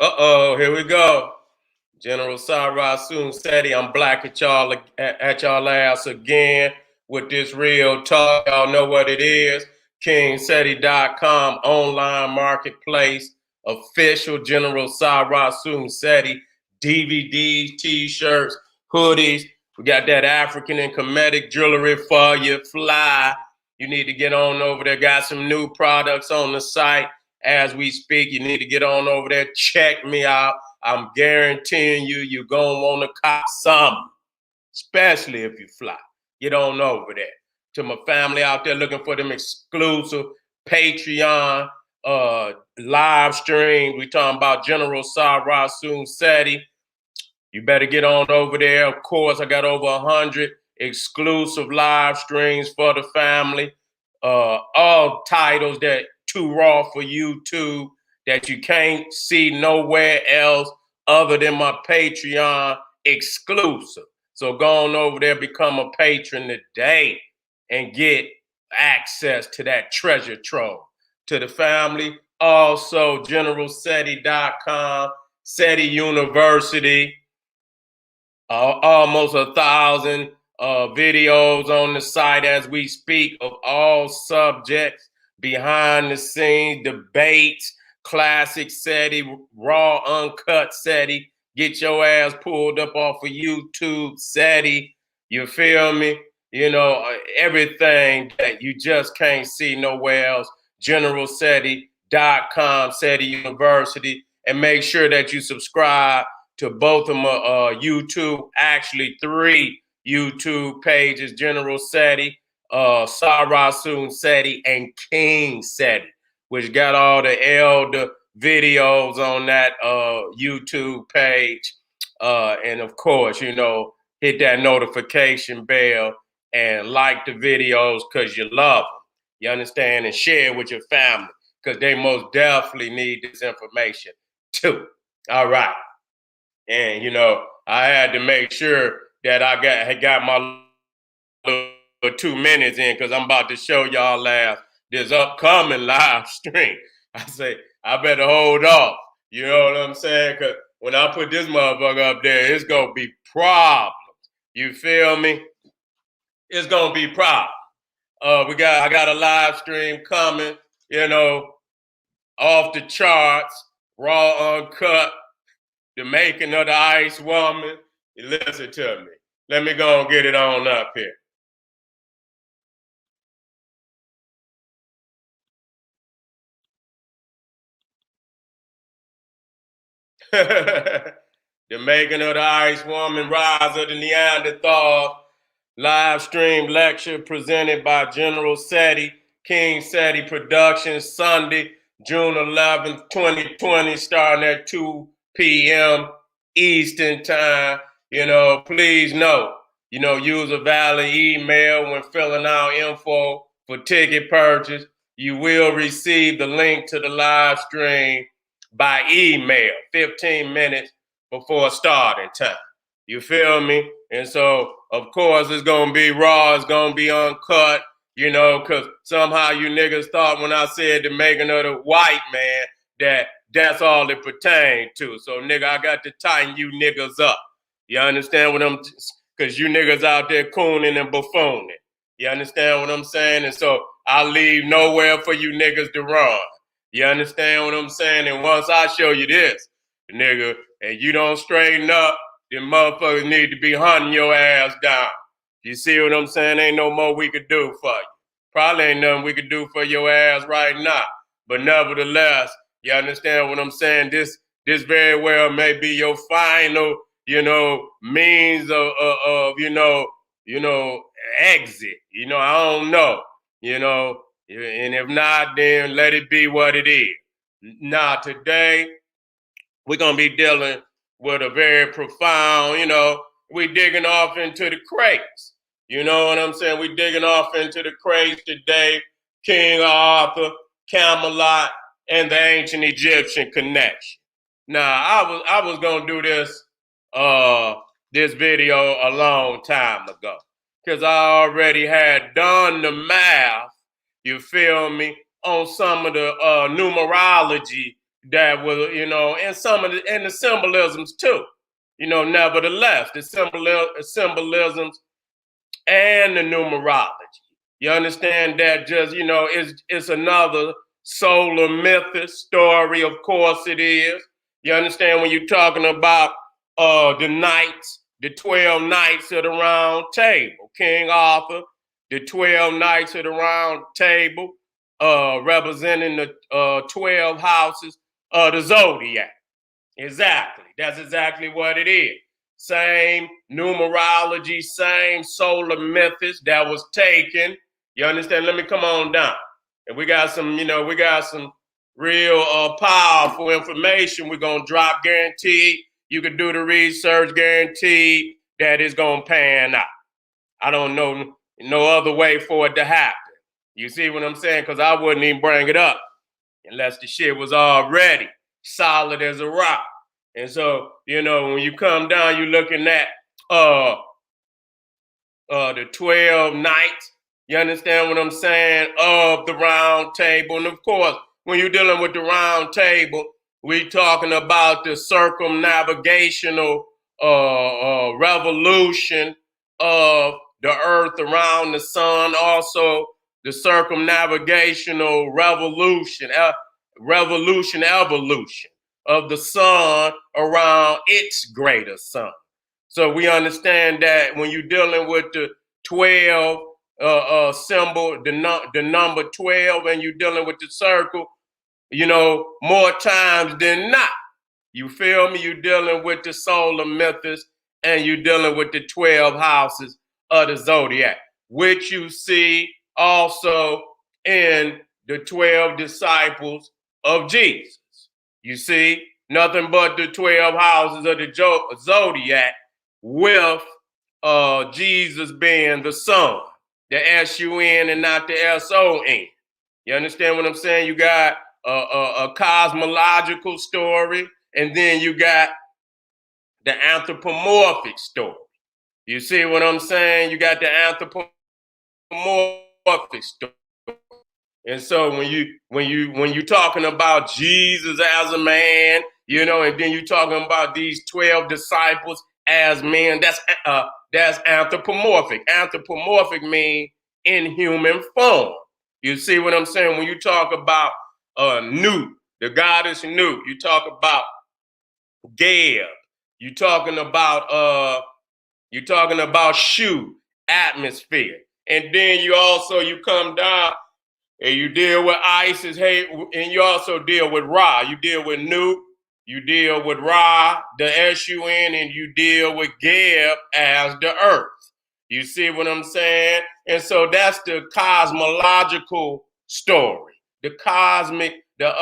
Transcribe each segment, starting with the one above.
Here we go. General Sara Seti. I'm black at y'all ass again with this real talk. Y'all know what it is. KingSeti.com online marketplace, official General Sara Seti DVDs, t-shirts, hoodies. We got that African and Kemetic jewelry for you. Fly. You need to get on over there. Got some new products on the site as we speak. You need to get on over there. Check me out. I'm guaranteeing you're going to want to cop some, especially if you fly. Get on over there. To my family out there looking for them exclusive Patreon live streams. We talking about General Sara Seti. You better get on over there. Of course, I got over 100 exclusive live streams for the family. All titles that too raw for YouTube that you can't see nowhere else other than my Patreon exclusive. So go on over there, become a patron today, and get access to that treasure trove. To the family, also generalseti.com, Seti University, almost 1,000 videos on the site as we speak of all subjects, behind the scenes, debates, classic Seti, raw, uncut Seti. Get your ass pulled up off of YouTube Seti. You feel me? You know, everything that you just can't see nowhere else. GeneralSeti.com, Seti University. And make sure that you subscribe to both of my YouTube, actually 3 YouTube pages, General Seti, Sara Seti, and King Seti, which got all the elder videos on that YouTube page. And of course, you know, hit that notification bell and like the videos because you love them. You understand? And share with your family because they most definitely need this information too. All right. And you know, I had to make sure that I got my little 2 minutes in because I'm about to show y'all this upcoming live stream. I say I better hold off. You know what I'm saying? Because when I put this motherfucker up there, it's gonna be problems. You feel me? It's gonna be problems. I got a live stream coming. You know, off the charts, raw, uncut. The making of the ice woman. You listen to me. Let me go and get it on up here. The making of the ice woman, rise of the Neanderthal, live stream lecture presented by General Seti, King Seti Productions, Sunday, June 11th, 2020, starting at 2 p.m. Eastern Time. You know, please note, you know, use a valid email when filling out info for ticket purchase. You will receive the link to the live stream by email 15 minutes before starting time. You feel me? And so, of course, it's going to be raw, it's going to be uncut, you know, because somehow you niggas thought when I said the making of the white man that that's all it pertained to. So, nigga, I got to tighten you niggas up. You understand what I'm, because you niggas out there cooning and buffooning. You understand what I'm saying? And so I leave nowhere for you niggas to run. You understand what I'm saying? And once I show you this, nigga, and you don't straighten up, then motherfuckers need to be hunting your ass down. You see what I'm saying? Ain't no more we could do for you. Probably ain't nothing we could do for your ass right now. But nevertheless, you understand what I'm saying? This very well may be your final, you know, means of you know, exit. You know, I don't know. You know, and if not, then let it be what it is. Now, today, we're going to be dealing with a very profound, you know, we digging off into the crates. You know what I'm saying? We digging off into the crates today. King Arthur, Camelot, and the ancient Egyptian connection. Now, I was going to do this video a long time ago because I already had done the math, you feel me, on some of the numerology that was, and some of the symbolisms too. Nevertheless, the symbolisms and the numerology. You understand that just, it's another solar myth story, of course it is. You understand when you're talking about the knights, the 12 knights of the round table, King Arthur, the 12 knights of the round table, representing the 12 houses of the zodiac. Exactly. That's exactly what it is. Same numerology, same solar methods that was taken. You understand? Let me come on down. And we got some, real powerful information we're going to drop, guaranteed. You can do the research, guaranteed that it's going to pan out. I don't know no other way for it to happen. You see what I'm saying? Because I wouldn't even bring it up unless the shit was already solid as a rock. And so, when you come down, you're looking at the 12 knights, you understand what I'm saying, of the round table. And of course, when you're dealing with the round table, we talking about the circumnavigational revolution of the earth around the sun, also the circumnavigational evolution of the sun around its greater sun. So we understand that when you're dealing with the 12 symbol, the number 12, and you're dealing with the circle, more times than not, you feel me? You're dealing with the solar methods and you're dealing with the 12 houses of the zodiac, which you see also in the 12 disciples of Jesus. You see, nothing but the 12 houses of the zodiac with Jesus being the sun, the S-U-N and not the S-O-N. You understand what I'm saying? You got a cosmological story, and then you got the anthropomorphic story. You see what I'm saying? You got the anthropomorphic story. And so when you're talking about Jesus as a man, and then you're talking about these 12 disciples as men, that's anthropomorphic. Anthropomorphic means in human form. You see what I'm saying? When you talk about Nu, the goddess Nu, you talk about Geb, you're talking about Shu, atmosphere. And then you come down and you deal with Isis, hey, and you also deal with Ra. You deal with Nu, you deal with Ra, the S-U-N, and you deal with Geb as the earth. You see what I'm saying? And so that's the cosmological story, the cosmic, the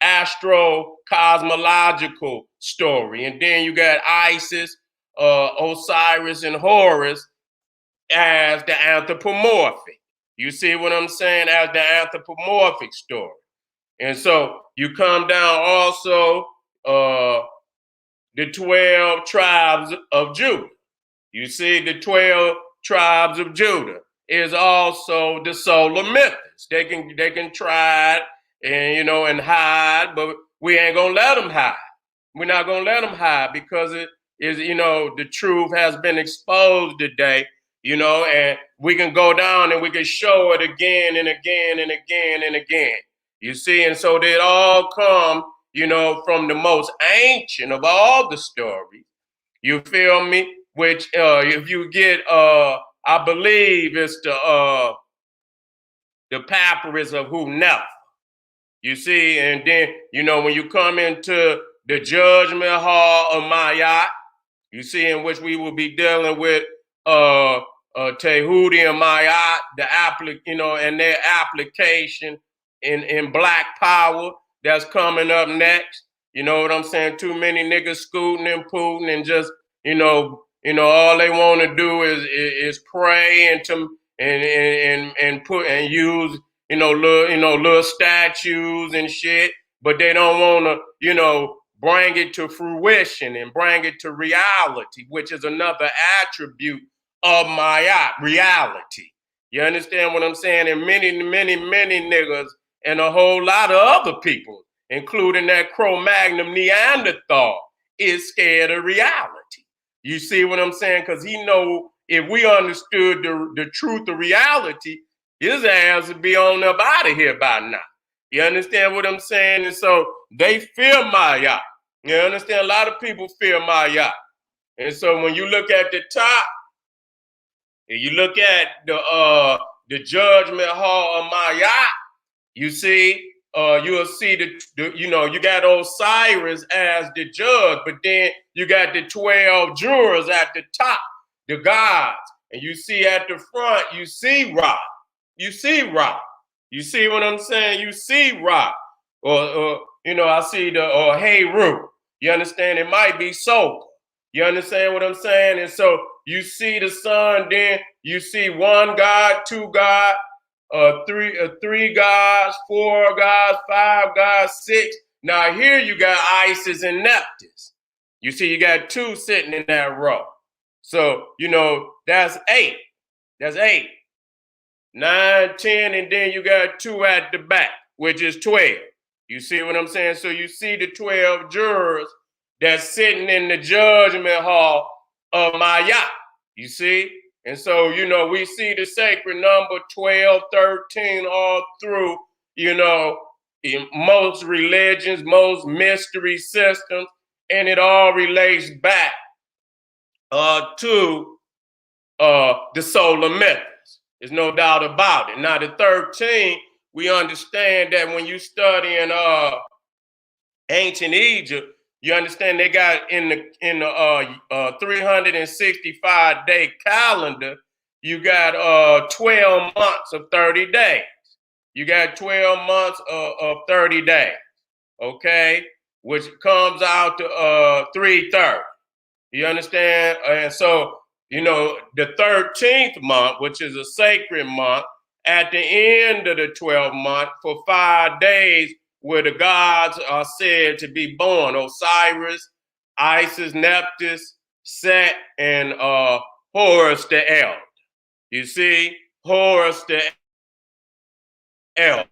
astro-cosmological story. And then you got Isis, Osiris, and Horus as the anthropomorphic. You see what I'm saying? As the anthropomorphic story. And so you come down also the 12 tribes of Judah. You see, the 12 tribes of Judah is also the solar mythos. They can try and hide, but we ain't gonna let them hide. We're not gonna let them hide because it is, the truth has been exposed today, and we can go down and we can show it again and again and again and again. You see, and so they all come, from the most ancient of all the stories. You feel me? Which if you get I believe it's the papyrus of Hunef. You see, and then when you come into the judgment hall of Mayat, you see, in which we will be dealing with Tehudi and Mayat, and their application in Black Power that's coming up next. You know what I'm saying? Too many niggas scooting and pooting and just, all they want to do is pray and put and use, little statues and shit, but they don't want to, bring it to fruition and bring it to reality, which is another attribute of Maya, reality. You understand what I'm saying? And many, many, many niggas and a whole lot of other people, including that Cro-Magnon Neanderthal, is scared of reality. You see what I'm saying? Because he know if we understood the truth of reality, his ass would be on up out of here by now. You understand what I'm saying? And so they fear Maya. You understand? A lot of people fear Maya. And so when you look at the top, and you look at the judgment hall of Maya, you see, you'll see you got Osiris as the judge, but then you got the 12 jurors at the top, the gods. And you see at the front, you see Ra. You see Ra. You see what I'm saying? You see Ra. Or I see the Heru. You understand? It might be Sol. You understand what I'm saying? And so you see the sun, then you see one God, two God, three gods, four gods, five gods, six. Now here you got Isis and Nephthys. You see, you got two sitting in that row. So, that's eight. That's 8, 9, 10, and then you got 2 at the back, which is 12. You see what I'm saying? So you see the 12 jurors that's sitting in the judgment hall of Maya. You see? And so, we see the sacred number 12, 13 all through, in most religions, most mystery systems, and it all relates back to the solar mythos. There's no doubt about it. Now, the 13, we understand that when you study in ancient Egypt, you understand they got in the 365-day calendar, you got 12 months of 30 days. You got 12 months of 30 days, okay? Which comes out to 330. You understand? And so, the 13th month, which is a sacred month, at the end of the 12th month, for 5 days, where the gods are said to be born: Osiris, Isis, Nephthys, Set, and Horus the Elder. You see, Horus the Elder.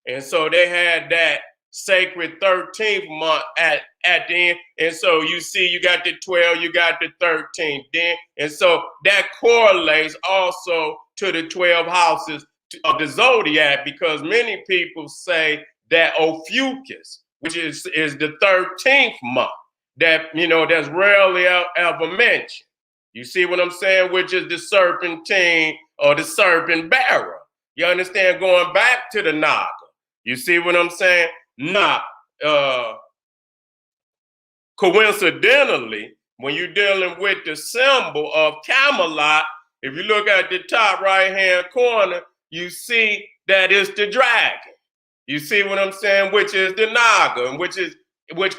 And so they had that sacred 13th month at the end. And so you see, you got the 12, you got the 13th then. And so that correlates also to the 12 houses of the zodiac, because many people say that Ophiuchus, which is the 13th month, that, that's rarely ever mentioned. You see what I'm saying? Which is the serpentine or the serpent bearer. You understand? Going back to the Naga. You see what I'm saying? Now, coincidentally, when you're dealing with the symbol of Camelot, if you look at the top right-hand corner, you see that it's the dragon. You see what I'm saying? Which is the Naga, and which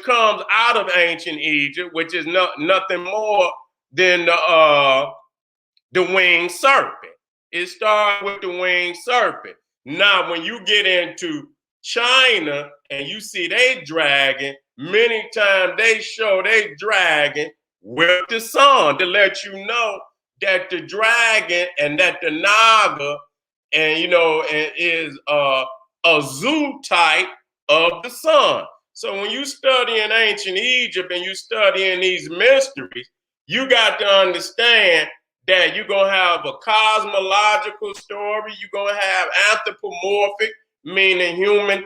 comes out of ancient Egypt, which is nothing more than the winged serpent. It started with the winged serpent. Now, when you get into China and you see they dragon, many times they show they dragon with the sun to let you know that the dragon and that the Naga is a zoo type of the sun. So when you study in ancient Egypt and you study in these mysteries, you got to understand that you're going to have a cosmological story. You're going to have anthropomorphic, meaning human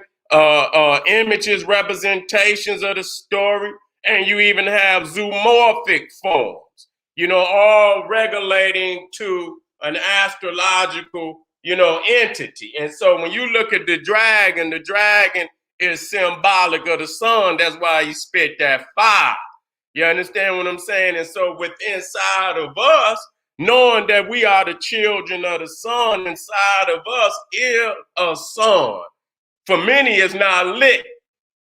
images, representations of the story. And you even have zoomorphic forms, all regulating to an astrological, entity. And so when you look at the dragon is symbolic of the sun. That's why he spit that fire. You understand what I'm saying? And so within inside of us, knowing that we are the children of the sun, inside of us is a sun. For many, it's not lit.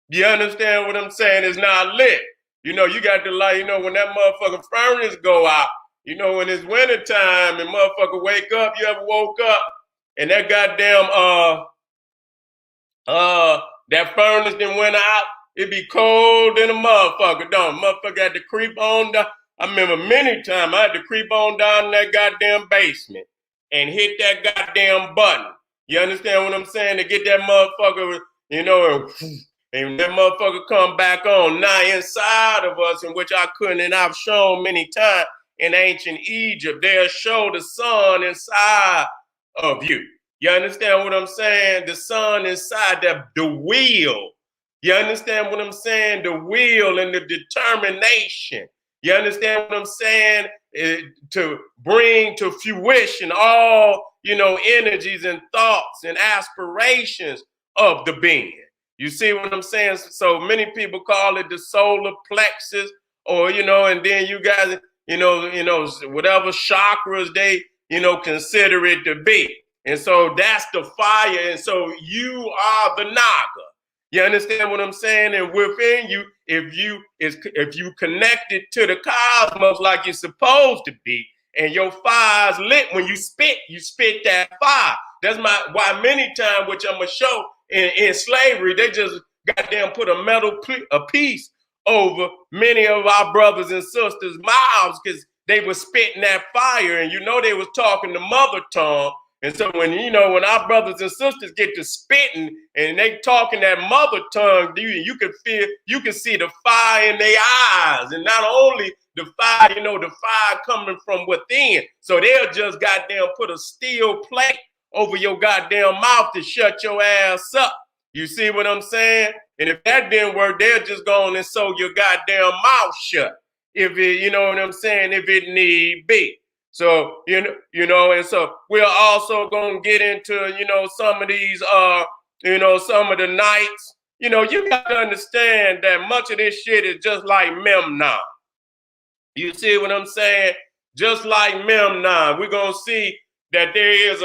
You understand what I'm saying? It's not lit. You got the light, when that motherfucking furnace go out, when it's wintertime and motherfucker wake up, you ever woke up and that goddamn, that furnace then went out, it be cold in a motherfucker, don't motherfucker had to creep on down. I remember many times I had to creep on down in that goddamn basement and hit that goddamn button. You understand what I'm saying? To get that motherfucker, you know, and that motherfucker come back on. Now inside of us, in which I couldn't, and I've shown many times in ancient Egypt, they'll show the sun inside of you. You understand what I'm saying? The sun inside the wheel. You understand what I'm saying? The will and the determination. You understand what I'm saying? To bring to fruition all, you know, energies and thoughts and aspirations of the being. You see what I'm saying? So many people call it the solar plexus, or, you know, and then you guys, whatever chakras they, you know, consider it to be. And so that's the fire. And so you are the Naga. You understand what I'm saying? And within you, if you connected to the cosmos like you're supposed to be, and your fire's lit when you spit that fire. That's why many times, which I'm gonna show in slavery, they just goddamn put a metal piece over many of our brothers and sisters' mouths because they were spitting that fire, and you know they was talking the mother tongue. And so when our brothers and sisters get to spitting and they talking that mother tongue, you can see the fire in their eyes, and not only the fire, the fire coming from within. So they'll just goddamn put a steel plate over your goddamn mouth to shut your ass up. You see what I'm saying? And if that didn't work, they'll just go on and sew your goddamn mouth shut. If it, you know what I'm saying, if it need be. So, and so we're also going to get into, some of these, some of the nights. You got to understand that much of this shit is just like Memnon. You see what I'm saying? Just like Memnon, we're going to see that there is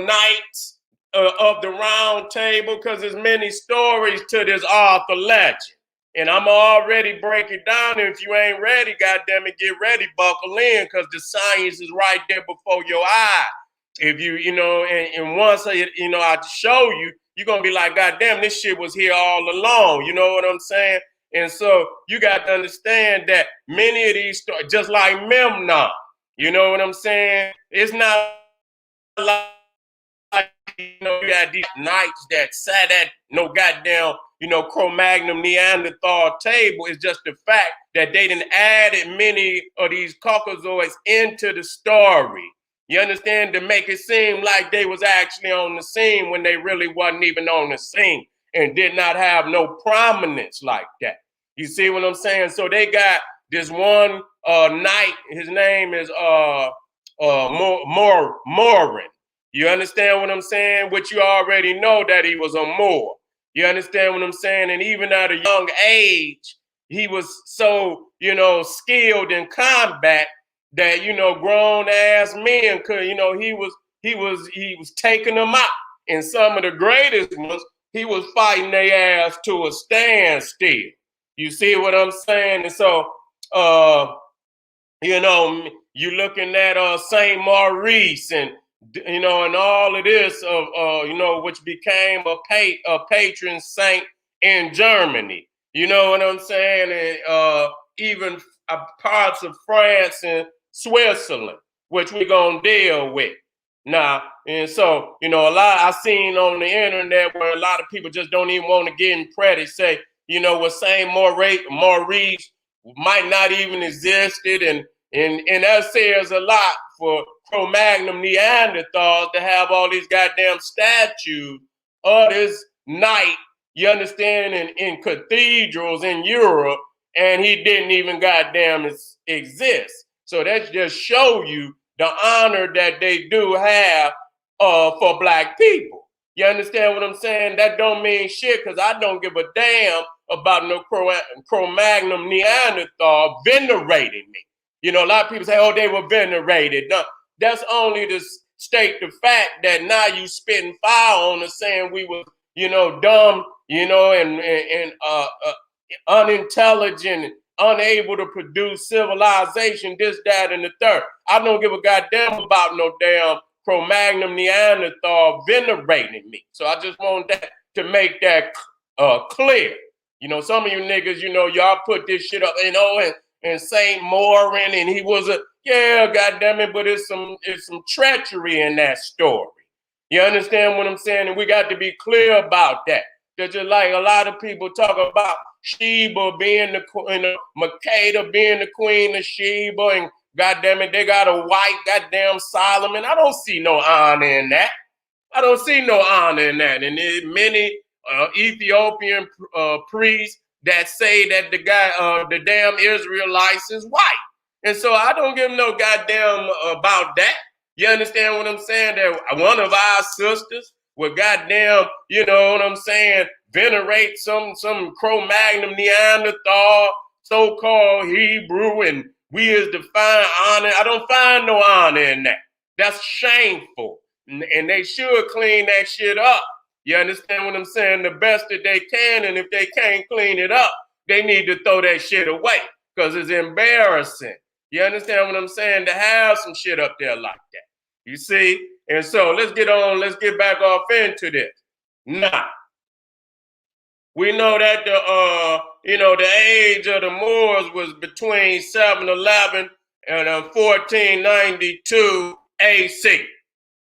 nights of the round table, because there's many stories to this Arthur legend. And I'm already break it down. And if you ain't ready, goddamn it, get ready, buckle in, because the science is right there before your eye. If and once I show you, you're gonna be like, goddamn, this shit was here all along. You know what I'm saying? And so you got to understand that many of these stories, just like Memnon, you know what I'm saying? It's not like, you got these knights that sat at no goddamn, Cro-Magnon Neanderthal table. It's just the fact that they done added many of these Caucasoids into the story. You understand? To make it seem like they was actually on the scene when they really wasn't even on the scene and did not have no prominence like that. You see what I'm saying? So they got this one knight. His name is Maurice. You understand what I'm saying? Which you already know that he was a Moor. You understand what I'm saying? And even at a young age, he was so, skilled in combat that, grown ass men could, he was taking them out. And some of the greatest ones, he was fighting their ass to a standstill. You see what I'm saying? And so, you looking at Saint Maurice and and all of this of which became a patron saint in Germany. You know what I'm saying? And even parts of France and Switzerland, which we're gonna deal with now. And so a lot I seen on the internet where a lot of people just don't even want to get in credit. Say what Saint Maurice might not even existed, and that says a lot for Cro-Magnon Neanderthals to have all these goddamn statues of this knight, you understand, in cathedrals in Europe, and he didn't even goddamn exist. So that just show you the honor that they do have for Black people. You understand what I'm saying? That don't mean shit, because I don't give a damn about no Cro-Magnon Neanderthal venerating me. A lot of people say, oh, they were venerated. No, that's only to state the fact that now you spitting fire on us saying we were, dumb, and unintelligent, unable to produce civilization, this, that, and the third. I don't give a goddamn about no damn Cro-Magnon Neanderthal venerating me. So I just want that to make that clear. Some of you niggas, y'all put this shit up, and Saint Morin, and he was goddamn it, but it's some treachery in that story. You understand what I'm saying? And we got to be clear about that. That just like a lot of people talk about Sheba being the queen, Makeda being the queen of Sheba, and goddamn it, they got a white goddamn Solomon. I don't see no honor in that. I don't see no honor in that. And there's many Ethiopian priests that say that the damn Israelites is white. And so I don't give no goddamn about that. You understand what I'm saying? That one of our sisters would goddamn, you know what I'm saying, venerate some Cro-Magnon Neanderthal, so-called Hebrew, and we is to find honor. I don't find no honor in that. That's shameful. And they should clean that shit up. You understand what I'm saying? The best that they can, and if they can't clean it up, they need to throw that shit away because it's embarrassing. You understand what I'm saying? To have some shit up there like that. You see? And so let's get back off into this. Now, we know that the age of the Moors was between 711 and 1492 AC.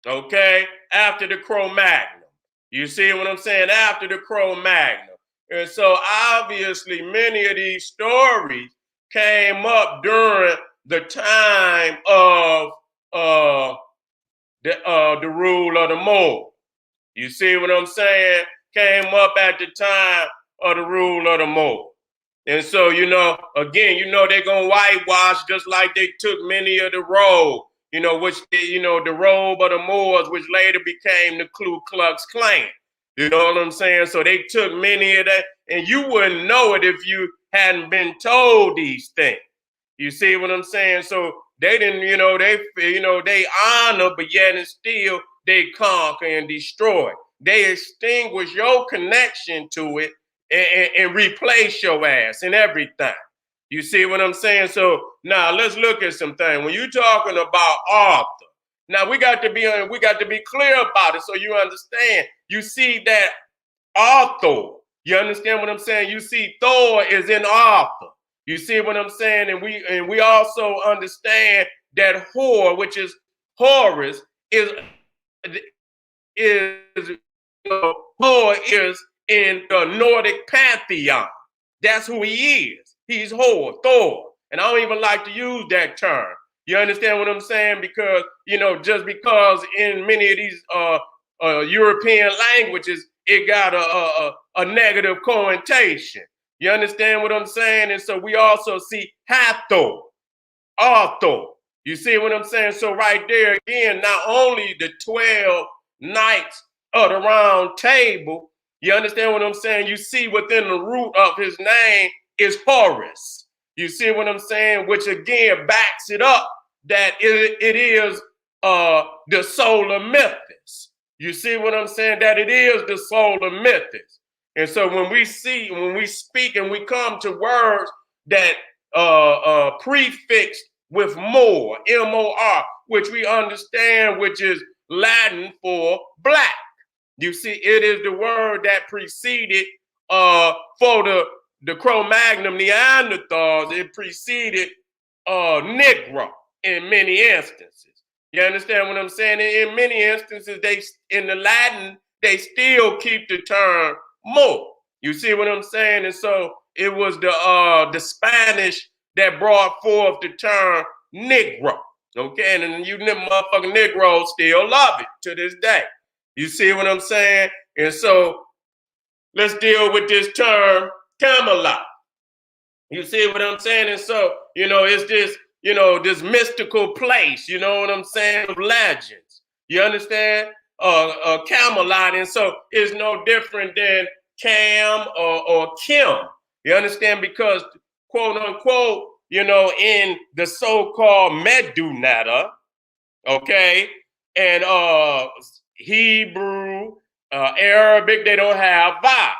Okay? After the Cro-Magnon. You see what I'm saying? After the Cro-Magnon. And so obviously many of these stories came up during the time of the rule of the Moors. You see what I'm saying? Came up at the time of the rule of the Moors. And so, again, they're going to whitewash just like they took many of the robe, the robe of the Moors, which later became the Ku Klux Klan. You know what I'm saying? So they took many of that, and you wouldn't know it if you hadn't been told these things. You see what I'm saying? So they didn't, they honor, but yet and still they conquer and destroy. They extinguish your connection to it and replace your ass and everything. You see what I'm saying? So now let's look at some things. When you're talking about Arthur, now we got to be clear about it so you understand. You see that Arthur. You understand what I'm saying? You see Thor is in Arthur. You see what I'm saying? And we also understand that which is Horus, Thor is in the Nordic pantheon. That's who he is. He's Thor. And I don't even like to use that term. You understand what I'm saying? Because, just because in many of these European languages, it got a negative connotation. You understand what I'm saying? And so we also see Hathor, Arthur. You see what I'm saying? So right there again, not only the 12 knights of the round table, you understand what I'm saying? You see within the root of his name is Horus. You see what I'm saying? Which again backs it up that it is the solar Memphis. You see what I'm saying? That it is the solar Memphis. And so when we speak and we come to words that prefixed with more, M-O-R, which we understand, which is Latin for black. You see, it is the word that preceded for the Cro-Magnon Neanderthals, it preceded Negro in many instances. You understand what I'm saying? In many instances, in the Latin, they still keep the term more. You see what I'm saying? And so it was the Spanish that brought forth the term Negro. Okay, and you motherfucking Negroes still love it to this day. You see what I'm saying? And so let's deal with this term Camelot. You see what I'm saying? And so, it's this, this mystical place, you know what I'm saying, of legends. You understand? Camelot. And so it's no different than Cam or Kim. You understand? Because, quote unquote, in the so-called Medunata, okay, and Hebrew, Arabic, they don't have vowels.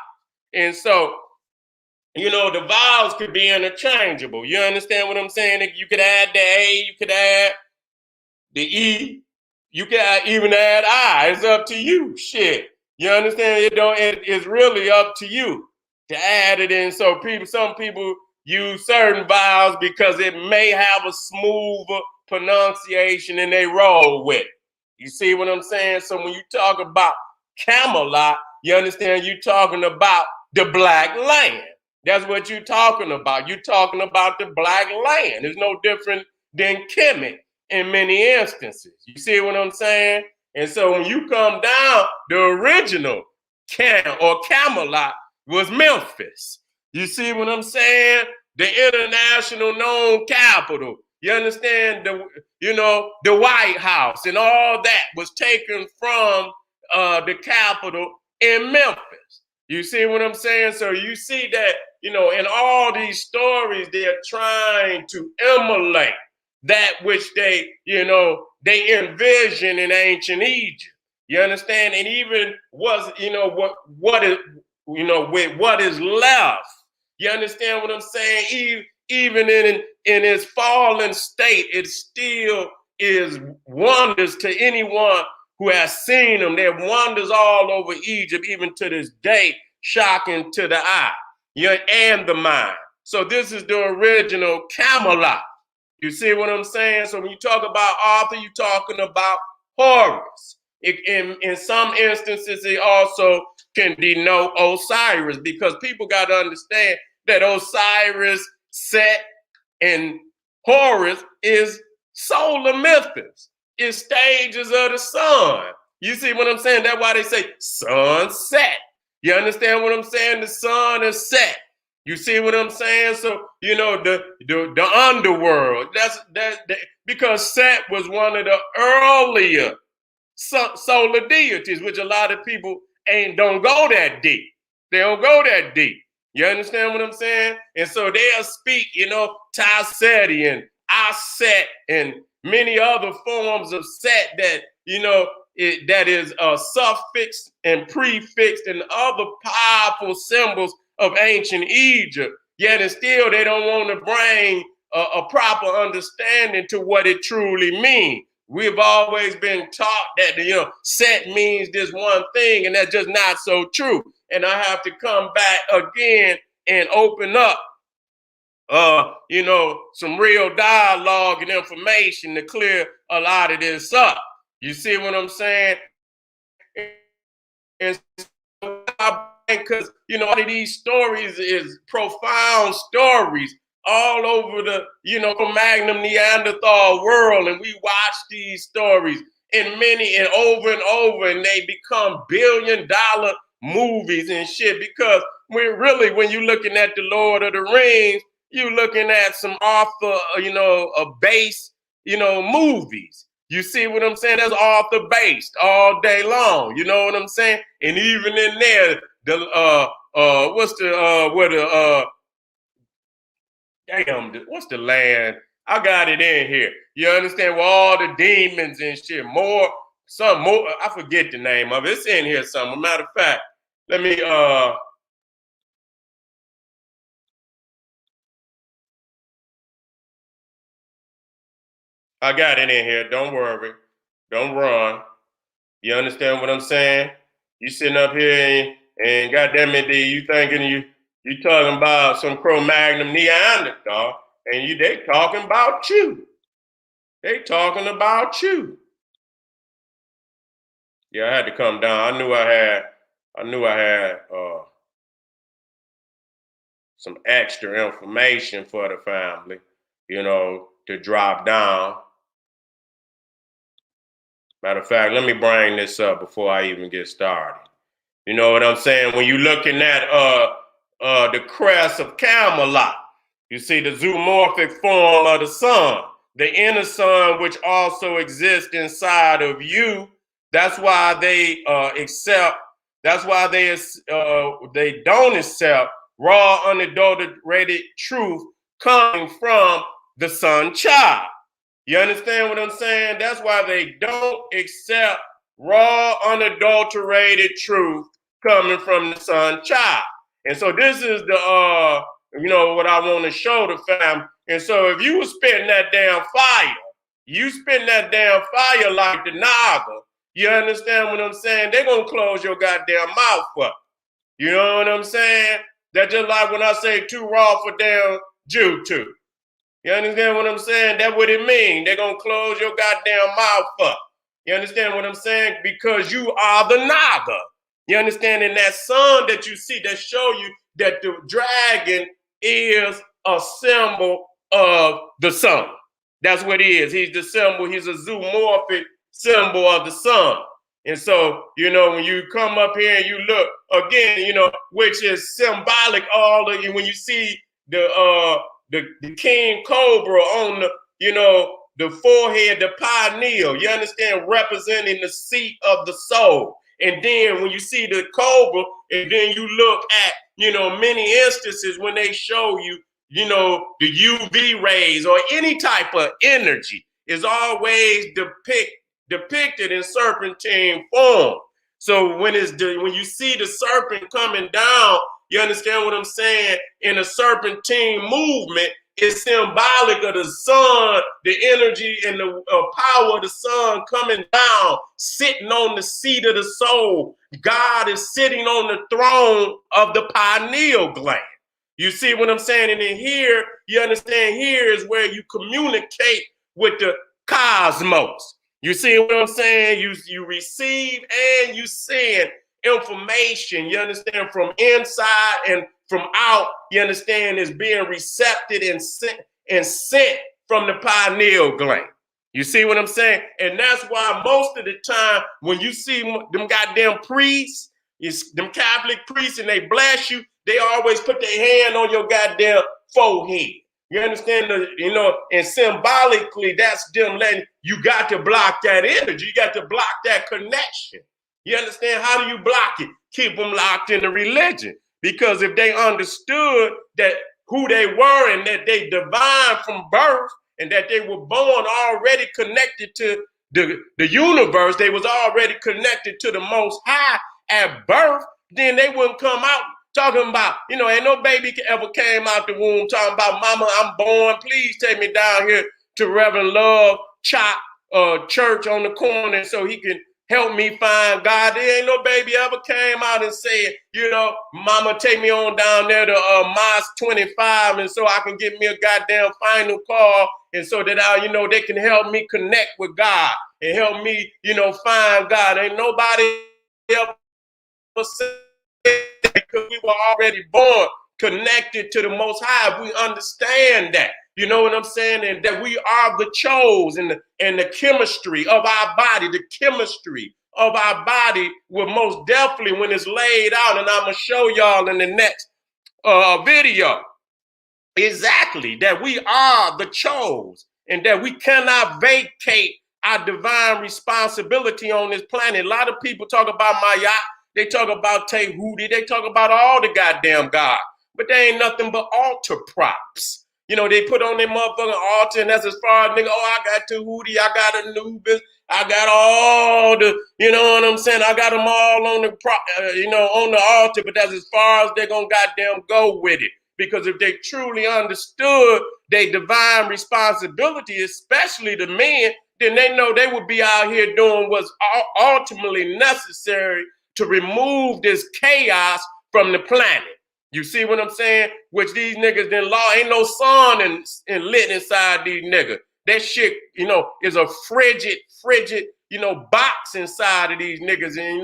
And so, the vowels could be interchangeable. You understand what I'm saying? You could add the A, you could add the E, you could even add I. It's up to you. Shit. You understand? It's really up to you to add it in. So some people use certain vowels because it may have a smoother pronunciation and they roll with it. You see what I'm saying? So when you talk about Camelot, you understand you're talking about the Black Land. That's what you're talking about. You're talking about the Black Land. It's no different than Kemet in many instances. You see what I'm saying? And so when you come down, the original Camelot was Memphis. You see what I'm saying? The international known capital. You understand? The White House and all that was taken from the capital in Memphis. You see what I'm saying? So you see that, in all these stories, they're trying to emulate that which they envision in ancient Egypt. You understand? And even with what is left. You understand what I'm saying? Even in its fallen state, it still is wonders to anyone who has seen them. They're wonders all over Egypt, even to this day, shocking to the eye, and the mind. So this is the original Camelot. You see what I'm saying? So when you talk about Arthur, you're talking about Horus. In some instances, it also can denote Osiris, because people got to understand that Osiris, Set, and Horus is solar mythos. It's stages of the sun. You see what I'm saying? That's why they say sunset. You understand what I'm saying? The sun is set. You see what I'm saying? So, the underworld, that's because Set was one of the earlier solar deities, which a lot of people don't go that deep. They don't go that deep. You understand what I'm saying? And so they'll speak, Seti and Aset and many other forms of Set that, that is suffixed and prefixed and other powerful symbols of ancient Egypt. Yet and still they don't want to bring a proper understanding to what it truly means. We've always been taught that, Set means this one thing, and that's just not so true. And I have to come back again and open up, some real dialogue and information to clear a lot of this up. You see what I'm saying? And because, all of these stories is profound stories all over the, Magnum Neanderthal world. And we watch these stories in many and over, and they become $billion movies and shit. Because when you're looking at the Lord of the Rings, you're looking at some author, base, movies. You see what I'm saying? That's author based all day long. You know what I'm saying? And even in there, what's the land? I got it in here. You understand? With all the demons and shit. More, I forget the name of it. It's in here somewhere. Matter of fact, let me, I got it in here. Don't worry. Don't run. You understand what I'm saying? You sitting up here and goddamn it, you thinking you talking about some Cro-Magnon Neanderthal, and they talking about you. They talking about you. Yeah, I had to come down. I knew I had some extra information for the family, to drop down. Matter of fact, let me bring this up before I even get started. You know what I'm saying? When you're looking at the crest of Camelot, you see the zoomorphic form of the sun, the inner sun, which also exists inside of you. That's why they accept. That's why they don't accept raw, unadulterated truth coming from the sun child. You understand what I'm saying? That's why they don't accept raw, unadulterated truth coming from the sun child. And so this is the what I want to show the fam. And so if you was spitting that damn fire, you spitting that damn fire like the Naga, you understand what I'm saying? They're gonna close your goddamn mouth up. You know what I'm saying? That's just like when I say too raw for damn Jew to. You understand what I'm saying? That's what it means. They're going to close your goddamn mouth up. You understand what I'm saying? Because you are the Naga. You understand? And that sun that you see that show you that the dragon is a symbol of the sun. That's what he is. He's the symbol. He's a zoomorphic symbol of the sun. And so, you know, when you come up here and you look again, you know, which is symbolic, all of you, when you see the king cobra on the, you know, the forehead, the pineal, you understand, representing the seat of the soul. And then when you see the cobra, and then you look at, you know, many instances when they show you, you know, the UV rays or any type of energy is always depicted in serpentine form. So when you see the serpent coming down, you understand what I'm saying? In a serpentine movement, it's symbolic of the sun, the energy and the power of the sun coming down, sitting on the seat of the soul. God is sitting on the throne of the pineal gland. You see what I'm saying? And then here, you understand, here is where you communicate with the cosmos. You see what I'm saying? You receive and you send information, you understand, from inside and from out, you understand, is being recepted and sent from the pineal gland. You see what I'm saying? And that's why most of the time when you see them goddamn priests, them Catholic priests, and they bless you, they always put their hand on your goddamn forehead. You understand? You know, and symbolically, that's them letting you got to block that energy. You got to block that connection. You understand? How do you block it? Keep them locked in the religion. Because if they understood that who they were and that they divine from birth and that they were born already connected to the universe, they was already connected to the Most High at birth, then they wouldn't come out talking about, you know, ain't no baby ever came out the womb talking about, mama, I'm born. Please take me down here to Reverend Love Chop church on the corner so he can help me find God. There ain't no baby ever came out and said, you know, mama, take me on down there to Mosque 25 and so I can get me a goddamn final call and so that I, you know, they can help me connect with God and help me, you know, find God. Ain't nobody ever said because we were already born connected to the Most High. If we understand that, you know what I'm saying, and that we are the chose and the chemistry of our body, the chemistry of our body will most definitely, when it's laid out, and I'm gonna show y'all in the next video, exactly that we are the chose and that we cannot vacate our divine responsibility on this planet. A lot of people talk about Maya, they talk about Tehuti, they talk about all the goddamn God, but they ain't nothing but altar props. You know, they put on their motherfucking altar, and that's as far as nigga, oh, I got Tehuti, I got Anubis, I got all the, you know what I'm saying? I got them all on the, you know, on the altar, but that's as far as they're gonna goddamn go with it. Because if they truly understood their divine responsibility, especially the men, then they know they would be out here doing what's ultimately necessary to remove this chaos from the planet. You see what I'm saying? Which these niggas didn't law. Ain't no sun and lit inside these niggas. That shit, you know, is a frigid, you know, box inside of these niggas. And,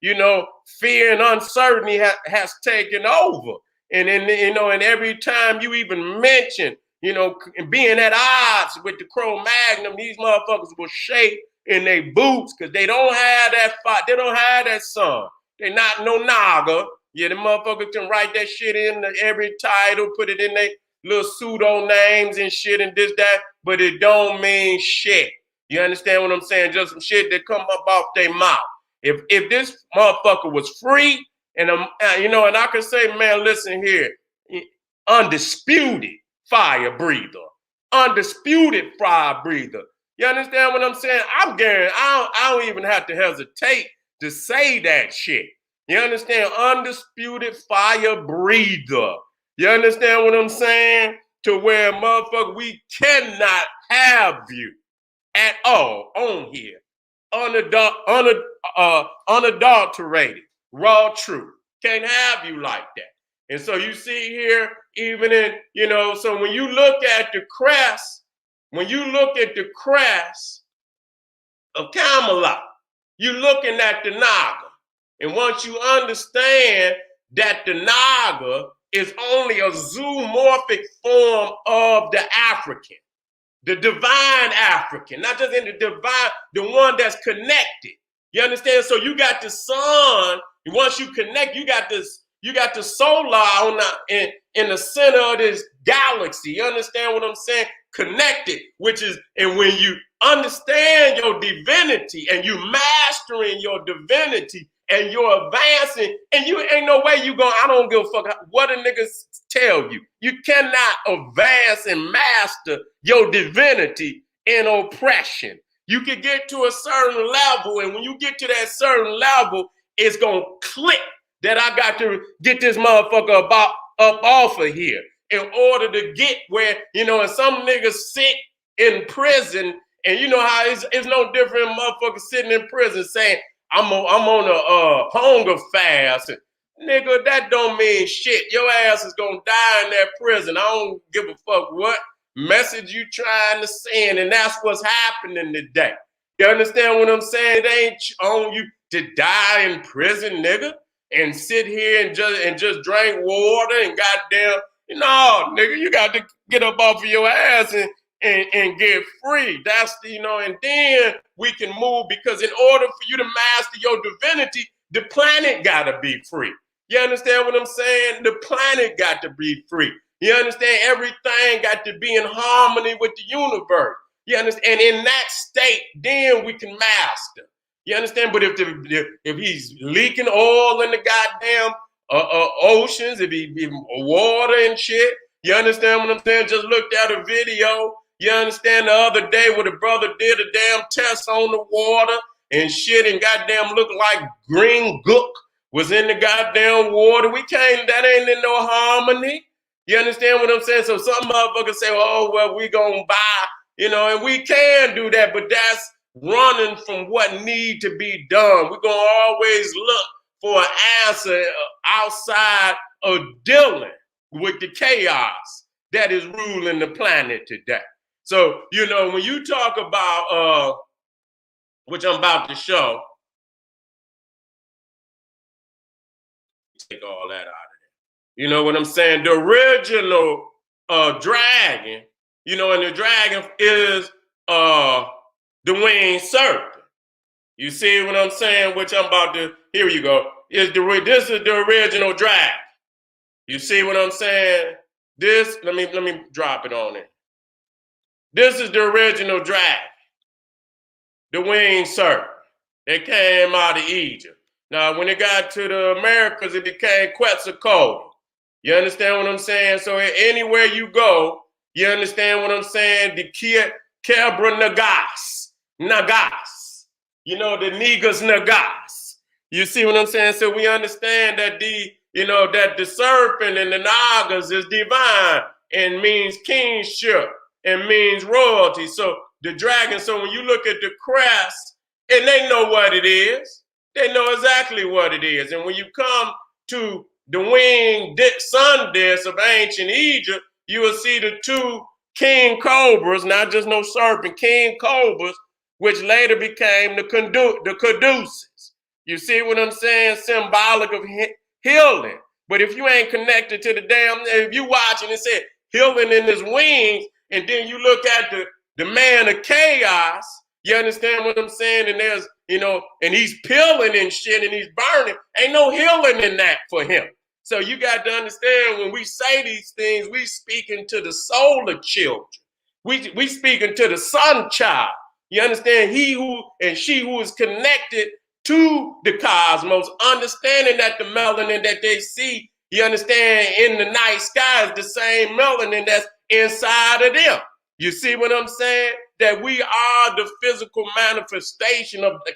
you know, fear and uncertainty has taken over. And then, you know, and every time you even mention, you know, being at odds with the Cro-Magnon, these motherfuckers will shake in their boots because they don't have that fight. They don't have that sun. They're not no Naga. Yeah, the motherfuckers can write that shit in every title, put it in their little pseudo names and shit and this, that, but it don't mean shit. You understand what I'm saying? Just some shit that come up off their mouth. If this motherfucker was free, and you know, and I can say, man, listen here, undisputed fire breather, undisputed fire breather. You understand what I'm saying? I'm guaranteed. I don't even have to hesitate to say that shit. You understand? Undisputed fire breather. You understand what I'm saying? To where, motherfucker, we cannot have you at all on here, unadulterated, raw truth. Can't have you like that. And so you see here, even in, so when you look at the crest, of Camelot, you're looking at the Naga. And once you understand that the Naga is only a zoomorphic form of the African, the divine African, not just in the divine, the one that's connected. You understand? So you got the sun, and once you connect, you got the solar on in the center of this galaxy. You understand what I'm saying? Connected, which is, and when you understand your divinity and you mastering your divinity and you're advancing, and you ain't no way you going, I don't give a fuck what a nigga tell you. You cannot advance and master your divinity in oppression. You can get to a certain level, and when you get to that certain level, it's gonna click that I got to get this motherfucker up off of here in order to get where, and some niggas sit in prison, and you know how it's no different motherfucker sitting in prison saying, I'm on a hunger fast. Nigga, that don't mean shit. Your ass is gonna die in that prison. I don't give a fuck what message you trying to send, and that's what's happening today. You understand what I'm saying? It ain't on you to die in prison, nigga, and sit here and just drink water and goddamn, nigga, you got to get up off of your ass and get free. That's and then we can move, because in order for you to master your divinity, the planet gotta be free. You understand what I'm saying? The planet got to be free. You understand? Everything got to be in harmony with the universe. You understand? And in that state, then we can master. You understand? But if he's leaking oil in the goddamn oceans, if he water and shit, you understand what I'm saying? Just looked at a video. You understand, the other day where the brother did a damn test on the water and shit, and goddamn looked like green gook was in the goddamn water. That ain't in no harmony. You understand what I'm saying? So some motherfuckers say, oh, well, we gonna buy, and we can do that, but that's running from what need to be done. We're gonna always look for an answer outside of dealing with the chaos that is ruling the planet today. So, when you talk about, which I'm about to show, take all that out of there. You know what I'm saying? The original dragon, and the dragon is the winged serpent. You see what I'm saying? Which I'm about to, here you go. This is the original dragon. You see what I'm saying? This, let me drop it on it. This is the original dragon, the winged serpent. It came out of Egypt. Now, when it got to the Americas, it became Quetzalcoatl. You understand what I'm saying? So anywhere you go, you understand what I'm saying? The Kebra Nagas. The Negas Nagas. You see what I'm saying? So we understand that that the serpent and the Nagas is divine and means kingship and means royalty. So the dragon, so when you look at the crest, and they know what it is. They know exactly what it is. And when you come to the winged sun disk of ancient Egypt, you will see the two king cobras, not just no serpent, king cobras, which later became the caduceus. You see what I'm saying? Symbolic of healing. But if you ain't connected to the if you watching and say healing in his wings, and then you look at the man of chaos, you understand what I'm saying? And there's, and he's peeling and shit and he's burning. Ain't no healing in that for him. So you got to understand, when we say these things, we speaking to the solar children. We speaking to the sun child. You understand? He who and she who is connected to the cosmos, understanding that the melanin that they see, you understand, in the night sky is the same melanin that's inside of them. You see what I'm saying? That we are the physical manifestation of the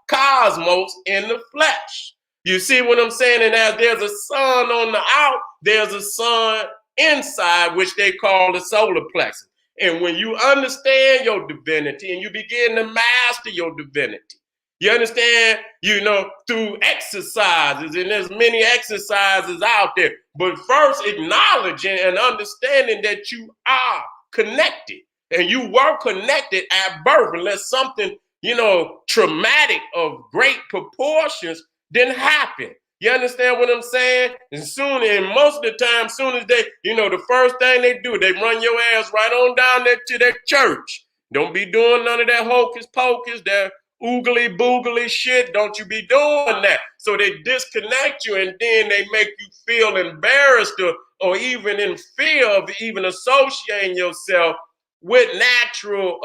cosmos in the flesh. You see what I'm saying? And as there's a sun on the out, there's a sun inside, which they call the solar plexus. And when you understand your divinity and you begin to master your divinity, You understand? You know, through exercises, and there's many exercises out there. But first, acknowledging and understanding that you are connected, and you were connected at birth, unless something, you know, traumatic of great proportions didn't happen. You understand what I'm saying? And most of the time, soon as they, you know, the first thing they do, they run your ass right on down there to their church. Don't be doing none of that hocus pocus, that oogly boogly shit. Don't you be doing that. So they disconnect you, and then they make you feel embarrassed or even in fear of even associating yourself with natural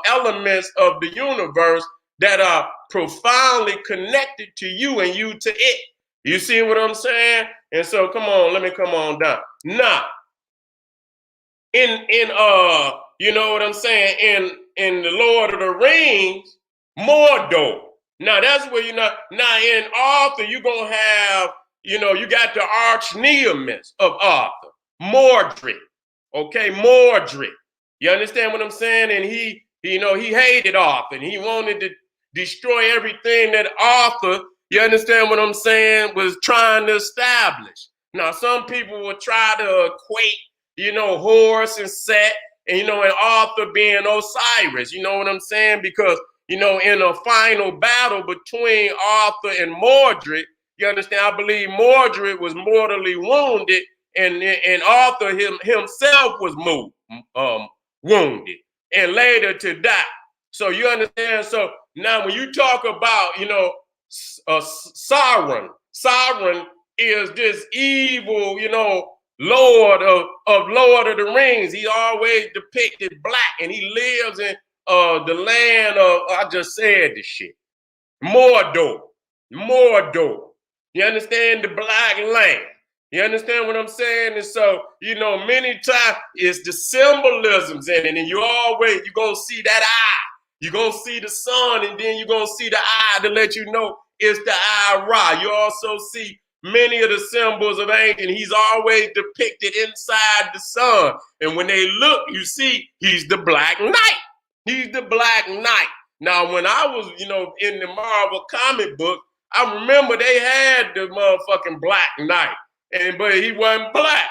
elements of the universe that are profoundly connected to you and you to it. You see what I'm saying? And so come on, let me come on down. Now, in you know what I'm saying, in the Lord of the Rings, Mordor. Now that's where you know. Now in Arthur, you're gonna have, you know, you got the arch nemesis of Arthur, Mordred. Okay, Mordred. You understand what I'm saying? And he, you know, he hated Arthur, and he wanted to destroy everything that Arthur, you understand what I'm saying, was trying to establish. Now some people will try to equate, you know, Horus and Set, and, you know, and Arthur being Osiris, you know what I'm saying? Because, you know, in a final battle between Arthur and Mordred, you understand, I believe Mordred was mortally wounded, and Arthur himself was wounded and later to die. So you understand? So now when you talk about, you know, Sauron is this evil, you know, Lord of Lord of the Rings. He always depicted black, and he lives in the land of, I just said this shit, Mordor. Mordor. You understand? The black land. You understand what I'm saying? And so, you know, many times it's the symbolisms in it, and you're going to see that eye. You're going to see the sun, and then you're going to see the eye to let you know it's the eye Ra. You also see many of the symbols of ancient. He's always depicted inside the sun. And when they look, you see he's the Black Knight. He's the Black Knight. Now, when I was, you know, in the Marvel comic book, I remember they had the motherfucking Black Knight, but he wasn't black.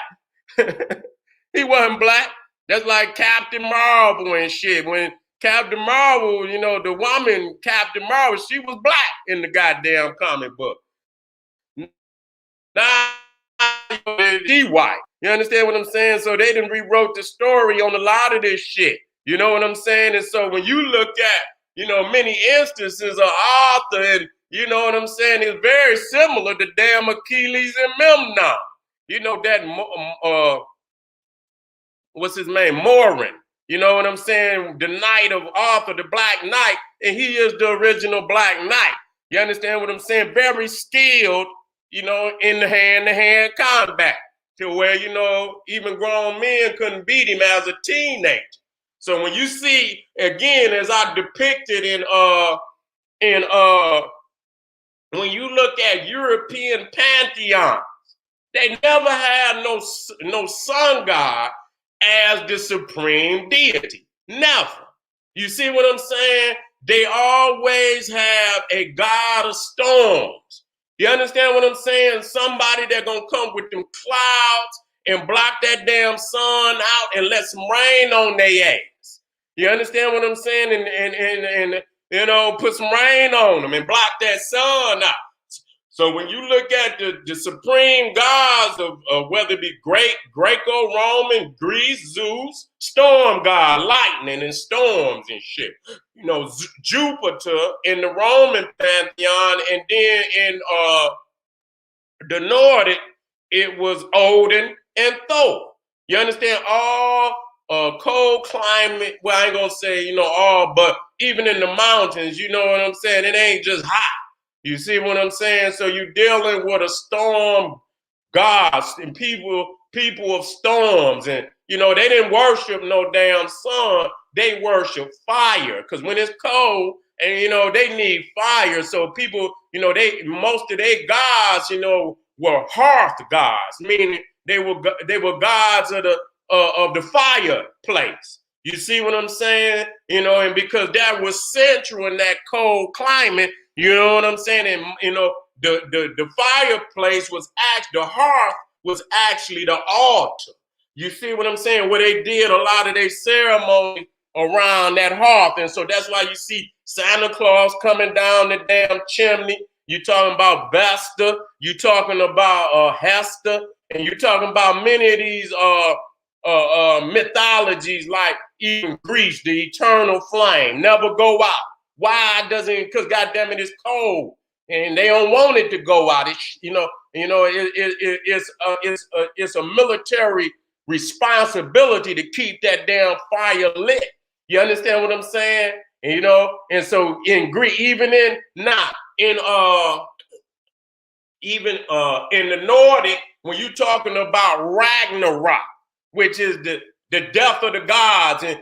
He wasn't black. That's like Captain Marvel and shit. When Captain Marvel, you know, the woman Captain Marvel, she was black in the goddamn comic book. Now she white. You understand what I'm saying? So they done rewrote the story on a lot of this shit. You know what I'm saying? And so when you look at, you know, many instances of Arthur, and you know what I'm saying, it's very similar to damn Achilles and Memnon. You know that what's his name? Morin. You know what I'm saying? The Knight of Arthur, the Black Knight, and he is the original Black Knight. You understand what I'm saying? Very skilled, you know, in the hand-to-hand combat, to where, you know, even grown men couldn't beat him as a teenager. So when you see, again, as I depicted when you look at European pantheons, they never had no sun god as the supreme deity. Never. You see what I'm saying? They always have a god of storms. You understand what I'm saying? Somebody that's gonna come with them clouds and block that damn sun out and let some rain on their ass. You understand what I'm saying? And you know, put some rain on them and block that sun out. So when you look at the supreme gods of whether it be Greco-Roman, Greece, Zeus, storm god, lightning and storms and shit. You know, Jupiter in the Roman pantheon, and then in the Nordic, it was Odin and Thor. You understand? All cold climate, well, I ain't gonna say, you know, all, but even in the mountains, you know what I'm saying? It ain't just hot. You see what I'm saying? So you're dealing with a storm gods and people of storms. And, you know, they didn't worship no damn sun. They worship fire. Because when it's cold, and, you know, they need fire. So people, you know, most of their gods, you know, were hearth gods, meaning they were gods of the fireplace. You see what I'm saying? You know, and because that was central in that cold climate, You know what I'm saying? And the fireplace was the hearth was actually the altar. You see what I'm saying? Where they did a lot of their ceremony around that hearth. And so that's why you see Santa Claus coming down the damn chimney. You talking about Vesta, you talking about Hester, and you talking about many of these mythologies, like even Greece, the eternal flame, never go out. Why doesn't it? Because goddamn it's cold, and they don't want it to go out. It's a military responsibility to keep that damn fire lit. You understand what I'm saying? And so in Greek, even in the Nordic, when you're talking about Ragnarok, which is the death of the gods, and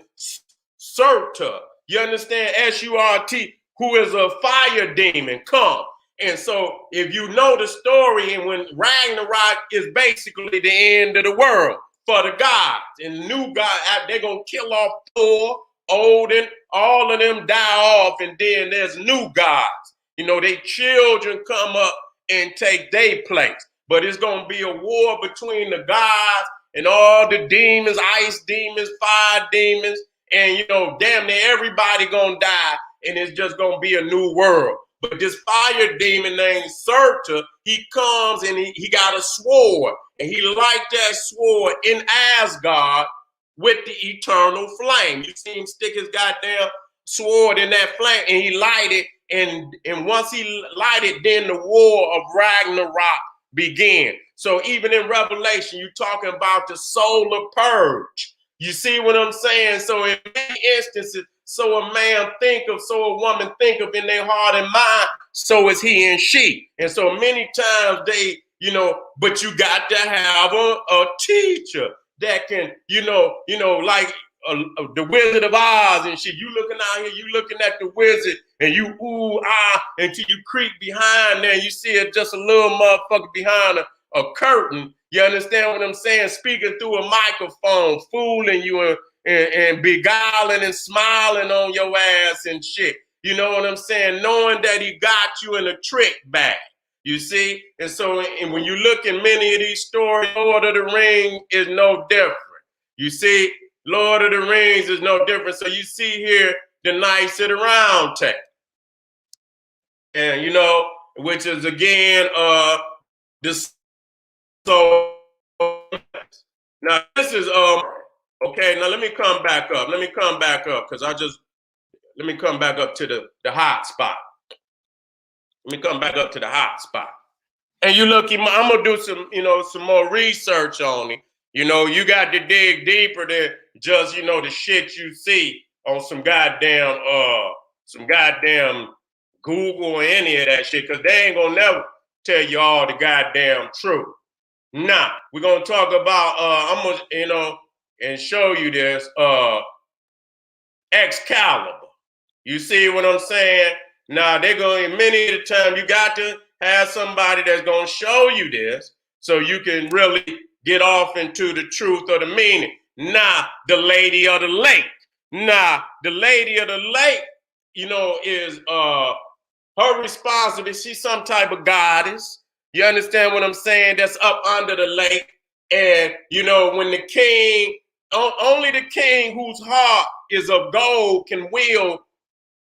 Surta, you understand, S-U-R-T, who is a fire demon, come. And so if you know the story, and when Ragnarok is basically the end of the world for the gods, and the new god, they're going to kill off Thor, Odin, all of them die off, and then there's new gods. Their children come up and take their place. But it's going to be a war between the gods and all the demons, ice demons, fire demons, and damn near everybody gonna die, and it's just gonna be a new world. But this fire demon named Surta, he comes and he got a sword, and he light that sword in Asgard with the eternal flame. You see him stick his goddamn sword in that flame, and he light it, and once he light it, then the war of Ragnarok began. So even in Revelation, you're talking about the solar purge. You see what I'm saying? So in many instances, so a man thinketh, so a woman thinketh in their heart and mind, so is he and she. And so many times but you got to have a teacher that can, like the Wizard of Oz and shit. You looking out here, you looking at the wizard, and you ooh ah until you creep behind there, and you see it just a little motherfucker behind a curtain. You understand what I'm saying? Speaking through a microphone, fooling you and beguiling and smiling on your ass and shit. You know what I'm saying? Knowing that he got you in a trick bag. You see? And so when you look in many of these stories, Lord of the Rings is no different. You see? Lord of the Rings is no different. So you see here the Knights of the Round Table. And, which is again, this. So now this is, okay, now let me come back up. Let me come back up because let me come back up to the hot spot. Let me come back up to the hot spot. And you look, I'm going to do some more research on it. You got to dig deeper than just, the shit you see on some goddamn Google or any of that shit, because they ain't going to never tell you all the goddamn truth. Nah, we're going to talk about, I'm going to, and show you this, Excalibur. You see what I'm saying? Now, they're going, many of the time, you got to have somebody that's going to show you this so you can really get off into the truth of the meaning. Now, the Lady of the Lake. Now, the Lady of the Lake, is her responsibility. She's some type of goddess. You understand what I'm saying? That's up under the lake. And, when the king, only the king whose heart is of gold can wield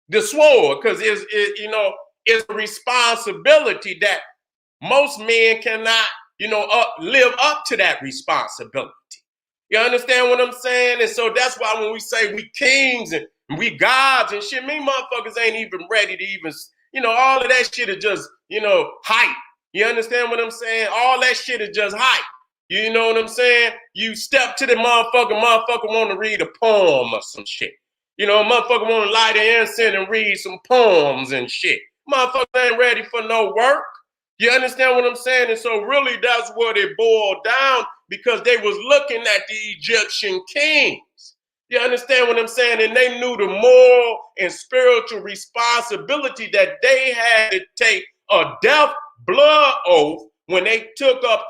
the sword, because it's a responsibility that most men cannot, live up to that responsibility. You understand what I'm saying? And so that's why when we say we kings and we gods and shit, me motherfuckers ain't even ready to even, all of that shit is just, hype. You understand what I'm saying? All that shit is just hype. You know what I'm saying? You step to the motherfucker want to read a poem or some shit. Motherfucker want to light the incense and read some poems and shit. Motherfucker ain't ready for no work. You understand what I'm saying? And so really that's what it boiled down, because they was looking at the Egyptian kings. You understand what I'm saying? And they knew the moral and spiritual responsibility that they had to take a death blood oath when they took up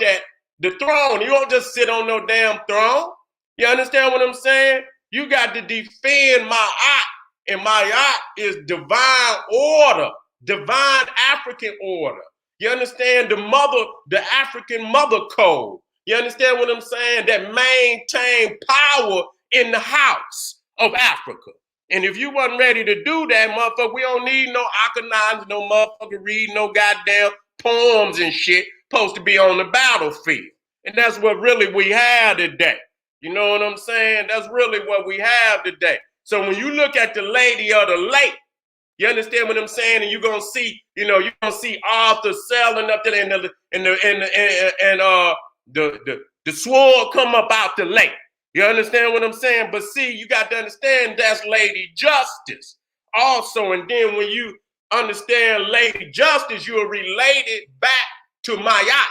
the throne. You don't just sit on no damn throne. You understand what I'm saying? You got to defend Ma'at, and Ma'at is divine order, divine African order. You understand the African mother code. You understand what I'm saying? That maintain power in the house of Africa. And if you wasn't ready to do that, motherfucker, we don't need no Akhenaten, no motherfucker read no goddamn poems and shit supposed to be on the battlefield. And that's what really we have today. You know what I'm saying? That's really what we have today. So when you look at the Lady of the Lake, you understand what I'm saying? And you're gonna see, you're gonna see Arthur selling up there the sword come up out the lake. You understand what I'm saying? But see, you got to understand that's Lady Justice also. And then when you understand Lady Justice, you're related back to Mayat.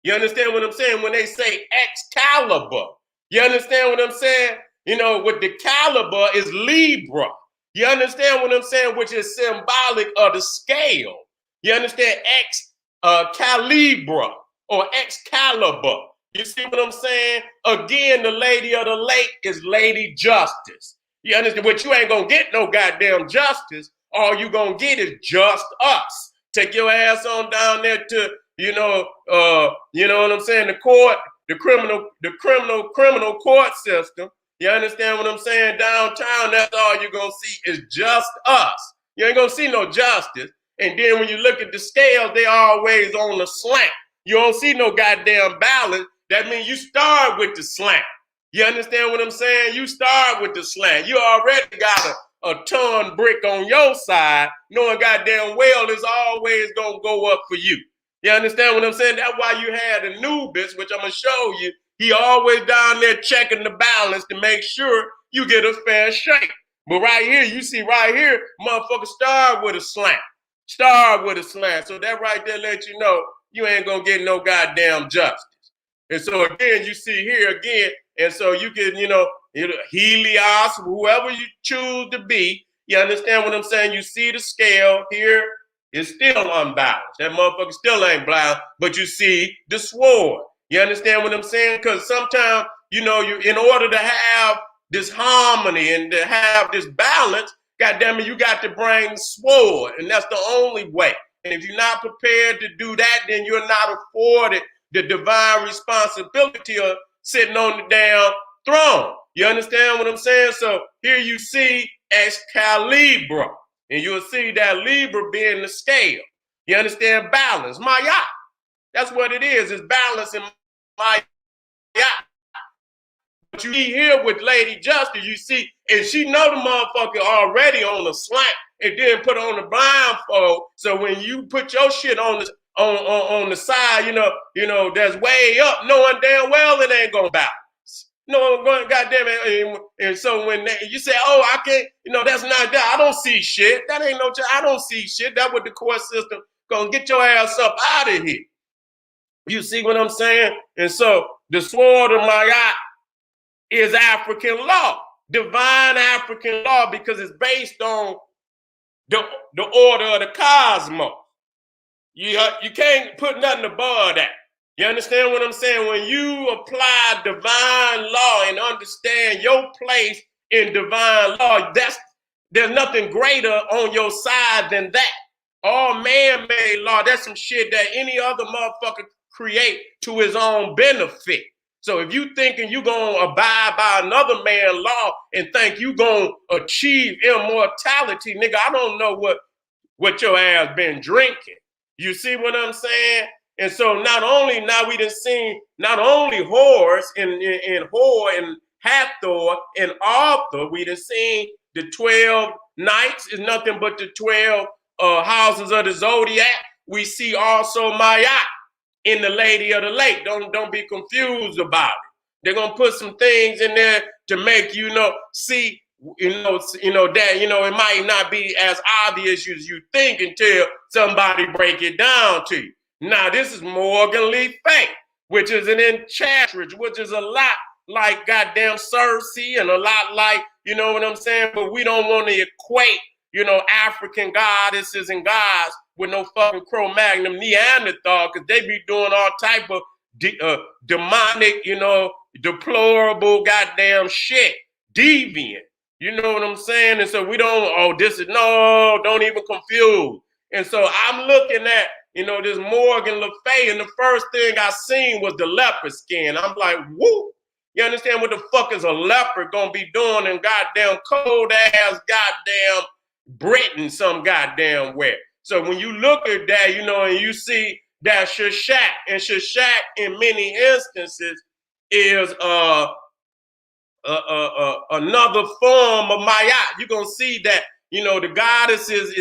You understand what I'm saying? When they say Excalibur, you understand what I'm saying? With the caliber is Libra. You understand what I'm saying? Which is symbolic of the scale. You understand? Excalibur or Excalibur. You see what I'm saying? Again, the Lady of the Lake is Lady Justice. You understand? But you ain't gonna get no goddamn justice. All you gonna get is just us. Take your ass on down there to, you know what I'm saying? The court, the criminal court system. You understand what I'm saying? Downtown, that's all you're gonna see is just us. You ain't gonna see no justice. And then when you look at the scales, they always on the slant. You don't see no goddamn balance. That means you start with the slant. You understand what I'm saying? You start with the slant. You already got a ton brick on your side, knowing goddamn well it's always gonna go up for you. You understand what I'm saying? That's why you had Anubis, which I'm gonna show you. He always down there checking the balance to make sure you get a fair shake. But right here, you see right here, motherfucker start with a slant. Start with a slant. So that right there let you know you ain't gonna get no goddamn justice. And so again, you see here again, and so you can, Helios, whoever you choose to be, you understand what I'm saying? You see the scale here, it's still unbalanced. That motherfucker still ain't balanced, but you see the sword. You understand what I'm saying? Because sometimes, you in order to have this harmony and to have this balance, goddamn it, you got to bring sword, and that's the only way. And if you're not prepared to do that, then you're not afforded the divine responsibility of sitting on the damn throne. You understand what I'm saying? So here you see Excalibur, and you'll see that Libra being the scale. You understand? Balance. Maya. That's what it is. It's balance in Maya. But you see here with Lady Justice, you see, and she know the motherfucker already on the slant and then put on the blindfold. So when you put your shit on the side, that's way up, knowing damn well it ain't gonna balance. No, goddamn it. And so when you say, oh, I can't, that's not that. I don't see shit. That ain't no, I don't see shit. That's what the court system gonna get your ass up out of here. You see what I'm saying? And so the sword of Mayat is African law, divine African law, because it's based on the order of the cosmos. You can't put nothing above that. You understand what I'm saying? When you apply divine law and understand your place in divine law, there's nothing greater on your side than that. All man-made law, that's some shit that any other motherfucker create to his own benefit. So if you thinking you gonna abide by another man's law and think you gonna achieve immortality, nigga, I don't know what your ass been drinking. You see what I'm saying? And so not only now we done seen not only Horus in Hor and Hathor and Arthur, we done seen the 12 knights is nothing but the 12 houses of the zodiac. We see also Mayat in the Lady of the Lake. Don't be confused about it. They're gonna put some things in there to make see that it might not be as obvious as you think until somebody break it down to you. Now this is Morgan Le Fay, which is an enchantress, which is a lot like goddamn Cersei and a lot like, you know what I'm saying? But we don't want to equate, African goddesses and gods with no fucking Cro-Magnon Neanderthal, because they be doing all type of demonic, deplorable goddamn shit, deviant. You know what I'm saying? And so we don't even confuse. And so I'm looking at, this Morgan Le Fay, and the first thing I seen was the leopard skin. I'm like, whoop. You understand what the fuck is a leopard gonna be doing in goddamn cold ass goddamn Britain some goddamn where? So when you look at that, and you see that Shishak, and Shishak in many instances is another form of Mayat. You're gonna see that, the goddesses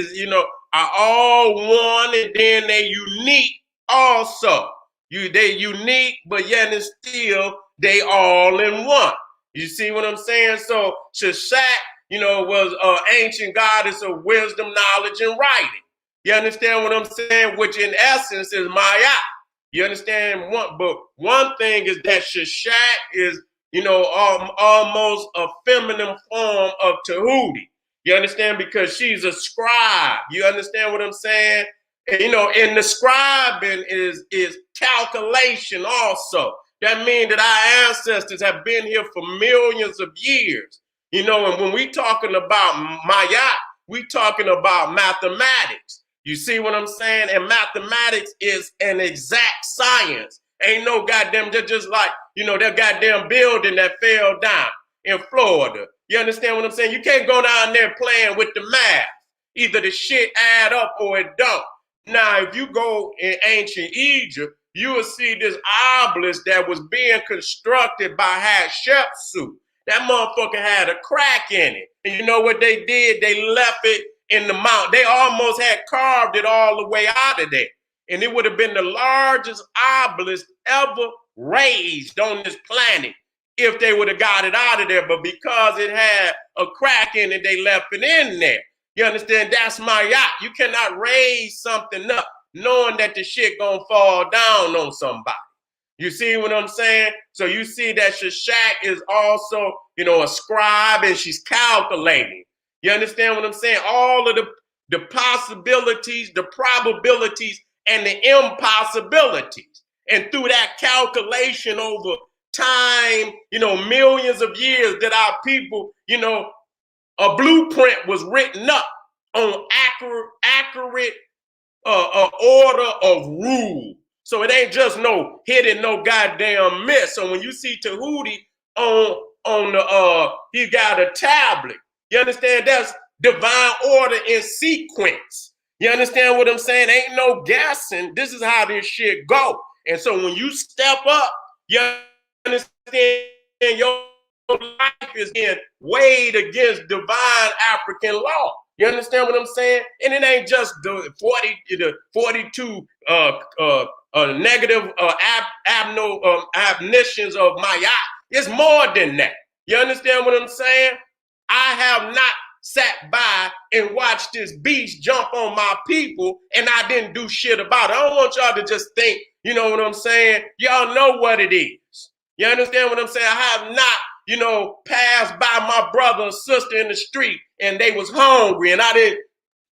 are all one, and then they unique also. They unique, but yet and still they all in one. You see what I'm saying? So Shishak, was an ancient goddess of wisdom, knowledge, and writing. You understand what I'm saying? Which in essence is Mayat. You understand? But one thing is that Shishak is, almost a feminine form of Tahuti. You understand? Because she's a scribe. You understand what I'm saying? And, and the scribing is calculation also. That means that our ancestors have been here for millions of years. And when we talking about Maya, we talking about mathematics. You see what I'm saying? And mathematics is an exact science. Ain't no goddamn, just like, that goddamn building that fell down in Florida. You understand what I'm saying? You can't go down there playing with the math. Either the shit add up or it don't. Now, if you go in ancient Egypt, you will see this obelisk that was being constructed by Hatshepsut. That motherfucker had a crack in it. And you know what they did? They left it in the mountain. They almost had carved it all the way out of there. And it would have been the largest obelisk ever raised on this planet if they would have got it out of there. But because it had a crack in it, they left it in there. You understand? That's my yacht. You cannot raise something up knowing that the shit gonna fall down on somebody. You see what I'm saying? So you see that Shishak is also, a scribe, and she's calculating. You understand what I'm saying? All of the possibilities, the probabilities, and the impossibilities. And through that calculation over time, millions of years that our people, a blueprint was written up on accurate order of rule. So it ain't just no hitting no goddamn miss. So when you see Tahuti on the he got a tablet. You understand? That's divine order in sequence. You understand what I'm saying? Ain't no guessing. This is how this shit go. And so when you step up, you understand your life is being weighed against divine African law. You understand what I'm saying? And it ain't just the 42 negative abnitions of Maya. It's more than that. You understand what I'm saying? I have not sat by and watched this beast jump on my people and I didn't do shit about it. I don't want y'all to just think, you know what I'm saying? Y'all know what it is. You understand what I'm saying? I have not, passed by my brother and sister in the street and they was hungry and I didn't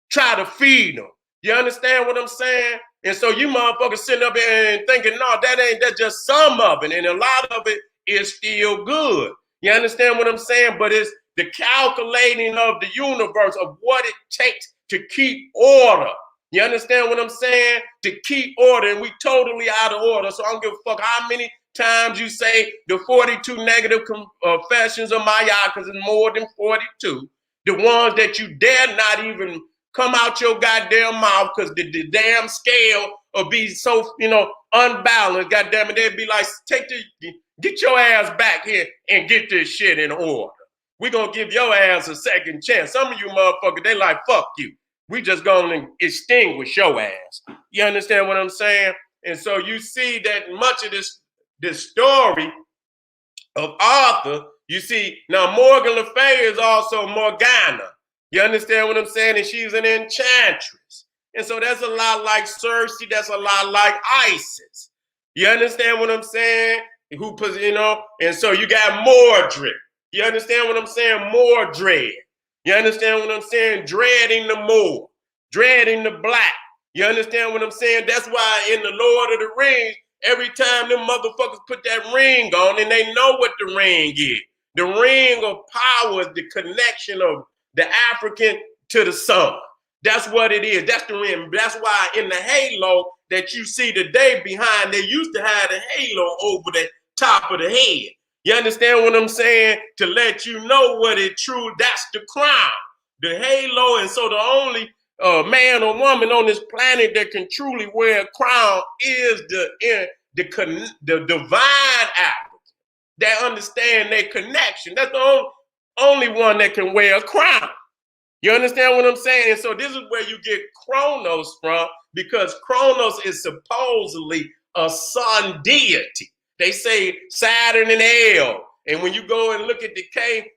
try to feed them. You understand what I'm saying? And so you motherfuckers sitting up here and thinking, no, that's just some of it. And a lot of it is still good. You understand what I'm saying? But it's the calculating of the universe of what it takes to keep order. You understand what I'm saying? To keep order. And we totally out of order. So I don't give a fuck how many times you say the 42 negative confessions of Maya, because it's more than 42. The ones that you dare not even come out your goddamn mouth because the damn scale will be so, unbalanced. Goddamn it, they'd be like, get your ass back here and get this shit in order. We're going to give your ass a second chance. Some of you motherfuckers, they like, fuck you. We just going to extinguish your ass. You understand what I'm saying? And so you see that much of this story of Arthur, you see, now Morgan Le Fay is also Morgana. You understand what I'm saying? And she's an enchantress. And so that's a lot like Cersei. That's a lot like Isis. You understand what I'm saying? And so you got Mordred. You understand what I'm saying? Mordred. You understand what I'm saying? Dreading the Moor. Dreading the black. You understand what I'm saying? That's why in the Lord of the Rings, every time them motherfuckers put that ring on, and they know what the ring is. The ring of power is the connection of the African to the sun. That's what it is. That's the rim. That's why in the halo that you see today behind, they used to have the halo over the top of the head. You understand what I'm saying? To let you know what it true, that's the crown, the halo. And so the only man or woman on this planet that can truly wear a crown is the divine applicant that understand their connection. That's the only one that can wear a crown. You understand what I'm saying? And so this is where you get Kronos from, because Kronos is supposedly a sun deity. They say Saturn and El. And when you go and look at the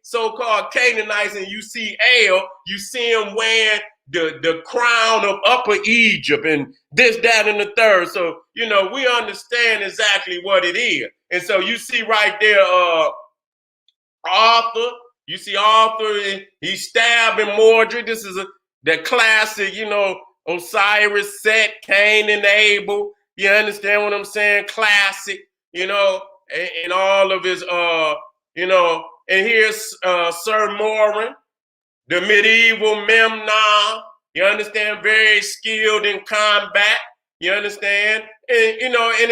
so-called Canaanites and you see El, you see him wearing the crown of Upper Egypt and this, that, and the third. So, you know, we understand exactly what it is. And so you see right there, Arthur. You see Arthur, he's stabbing Mordred. This is the classic, you know, Osiris, Set, Cain, and Abel. You understand what I'm saying? Classic, you know, and all of his, you know, and here's Sir Morin, the medieval Memnon. You understand? Very skilled in combat. You understand? And, you know, and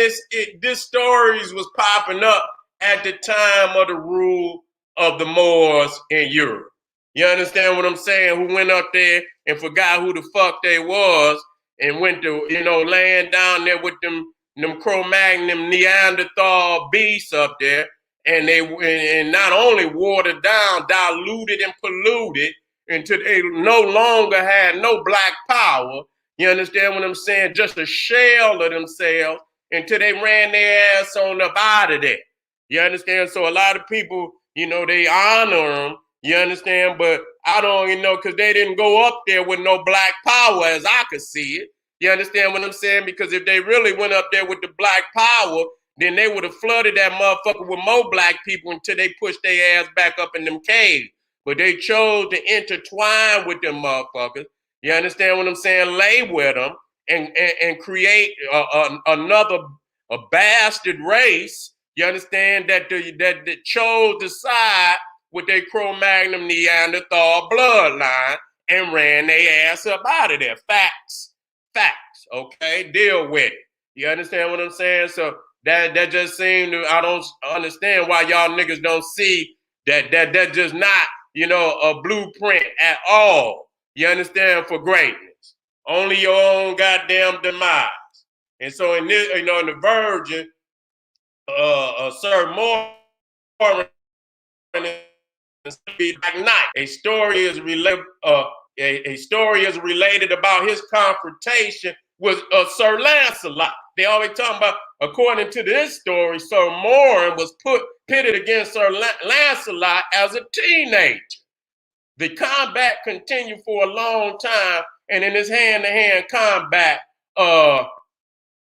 this stories was popping up at the time of the rule of the Moors in Europe. You understand what I'm saying? Who went up there and forgot who the fuck they was and went to, you know, laying down there with them Cro-Magnon Neanderthal beasts up there, and they not only watered down, diluted and polluted until they no longer had no black power. You understand what I'm saying? Just a shell of themselves until they ran their ass on up out of there. You understand? So a lot of people, you know, they honor them, you understand? But I don't even know, because they didn't go up there with no black power as I could see it. You understand what I'm saying? Because if they really went up there with the black power, then they would have flooded that motherfucker with more black people until they pushed their ass back up in them caves. But they chose to intertwine with them motherfuckers. You understand what I'm saying? Lay with them and create another bastard race. You understand that that chose to side with their Cro-Magnon Neanderthal bloodline and ran their ass up out of there. Facts, okay? Deal with it. You understand what I'm saying? So that just seemed to, I don't understand why y'all niggas don't see that just not, you know, a blueprint at all. You understand? For greatness. Only your own goddamn demise. And so in this, you know, in the Virgin, Sir Morin, night. A story is related about his confrontation with Sir Lancelot. They always talking about, according to this story, Sir Morin was pitted against Sir Lancelot as a teenager. The combat continued for a long time, and in this hand-to-hand combat,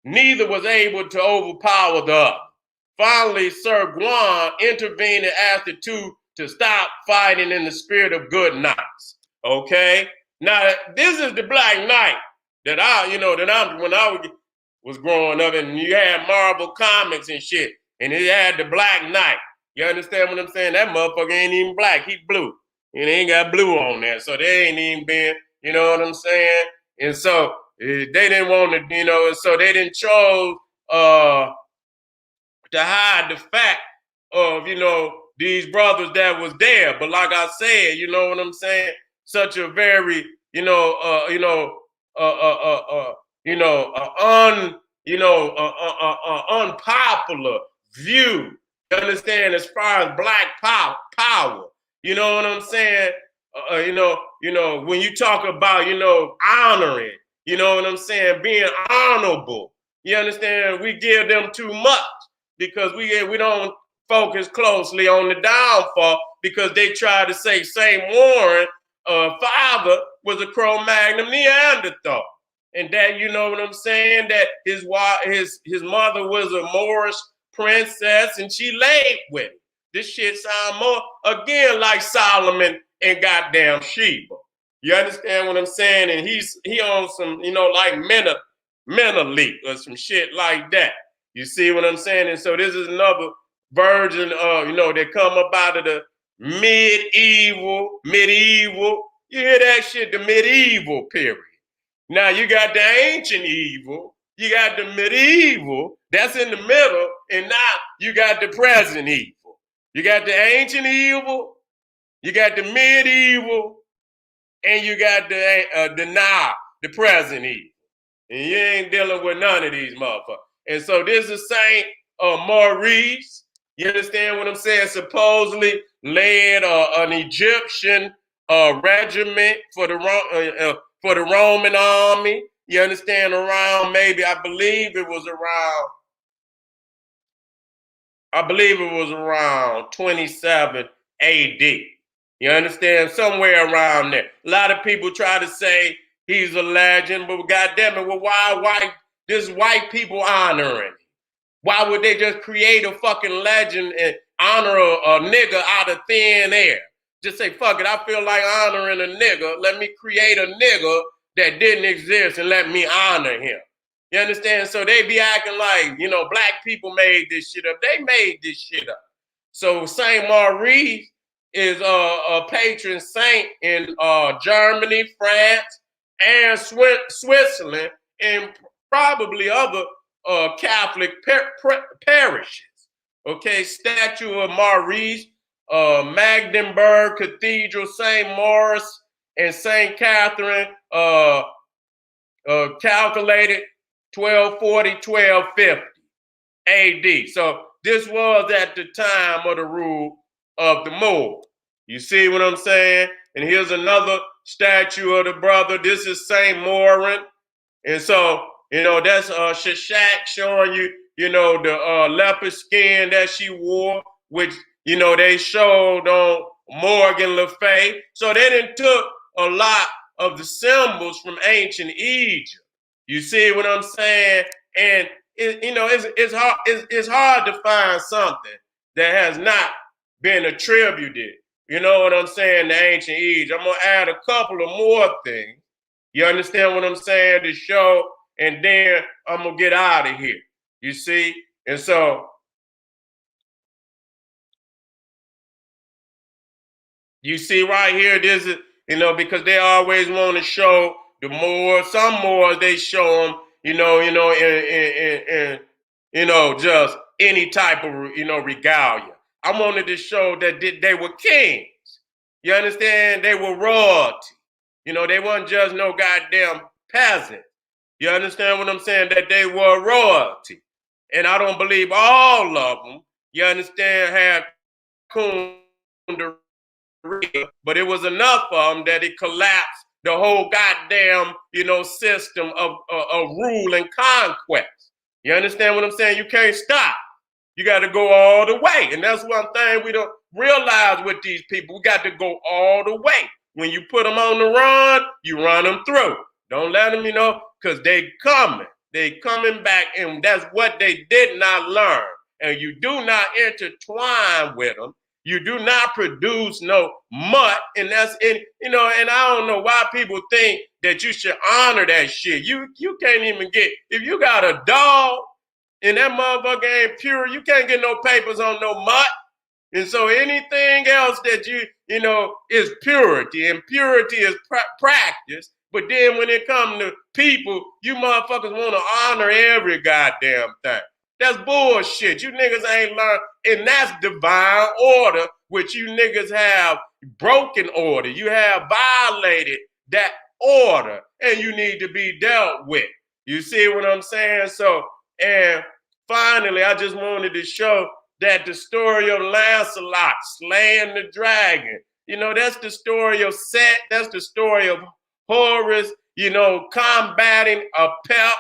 neither was able to overpower the other. Finally, Sir Guan intervened and asked the two to stop fighting in the spirit of good knights. Okay? Now, this is the Black Knight that when I was growing up, and you had Marvel Comics and shit, and it had the Black Knight. You understand what I'm saying? That motherfucker ain't even black, he blue. And he ain't got blue on there, so they ain't even been, you know what I'm saying? And so they didn't want to, you know, so they didn't chose to hide the fact of, you know, these brothers that was there. But like I said, you know what I'm saying? Such a very, unpopular view. You understand? As far as black power, you know what I'm saying? When you talk about, you know, honoring, you know what I'm saying? Being honorable. You understand? We give them too much because we don't focus closely on the downfall, because they try to say St. Warren father was a Cro-Magnon Neanderthal. And that, you know what I'm saying, that his mother was a Moorish princess and she laid with him. This shit sound more, again, like Solomon and goddamn Sheba. You understand what I'm saying? And he on some, you know, like Menelik or some shit like that. You see what I'm saying? And so this is another version of, you know, they come up out of the medieval, You hear that shit, the medieval period. Now you got the ancient evil, you got the medieval, that's in the middle, and now you got the present evil. You got the ancient evil, you got the medieval, and you got the now, the present evil. And you ain't dealing with none of these motherfuckers. And so this is Saint Maurice. You understand what I'm saying? Supposedly led an Egyptian regiment for the Roman army. You understand? Around maybe I believe it was around 27 A.D. You understand? Somewhere around there. A lot of people try to say he's a legend, but goddamn it, well, why this white people honoring? Why would they just create a fucking legend and honor a nigga out of thin air? Just say, fuck it, I feel like honoring a nigga. Let me create a nigga that didn't exist and let me honor him. You understand? So they be acting like, black people made this shit up. They made this shit up. So Saint Maurice is a patron saint in Germany, France, and Switzerland, and probably other Catholic parishes. Okay, statue of Maurice, Magdeburg Cathedral, St. Maurice, and St. Catherine, calculated 1240, 1250 AD. So this was at the time of the rule of the Moors. You see what I'm saying? And here's another statue of the brother. This is St. Morin. And so, that's Shishak showing you, the leopard skin that she wore, which, they showed on Morgan Le Fay. So they done took a lot of the symbols from ancient Egypt. You see what I'm saying? And it's hard to find something that has not been attributed. You know what I'm saying? To ancient Egypt. I'm gonna add a couple of more things. You understand what I'm saying? To show, and then I'm gonna get out of here. You see? And so you see right here, this is, because they always want to show the Moors. Some Moors they show them, just any type of, regalia. I wanted to show that they were kings. You understand? They were royalty. They weren't just no goddamn peasant. You understand what I'm saying? That they were royalty. And I don't believe all of them, you understand, had coon but it was enough of them that it collapsed the whole goddamn, system of rule and conquest. You understand what I'm saying? You can't stop. You got to go all the way. And that's one thing we don't realize with these people. We got to go all the way. When you put them on the run, you run them through. Don't let them, because they coming. They coming back, and that's what they did not learn. And you do not intertwine with them. You do not produce no mutt, and that's in, and I don't know why people think that you should honor that shit. You can't even get, if you got a dog and that motherfucker ain't pure, you can't get no papers on no mutt. And so anything else that is purity, and purity is practice. But then when it comes to people, you motherfuckers want to honor every goddamn thing. That's bullshit. You niggas ain't learned, and that's divine order, which you niggas have broken order. You have violated that order, and you need to be dealt with. You see what I'm saying? So, and finally, I just wanted to show that the story of Lancelot slaying the dragon, that's the story of Set, that's the story of Horus, combating a pep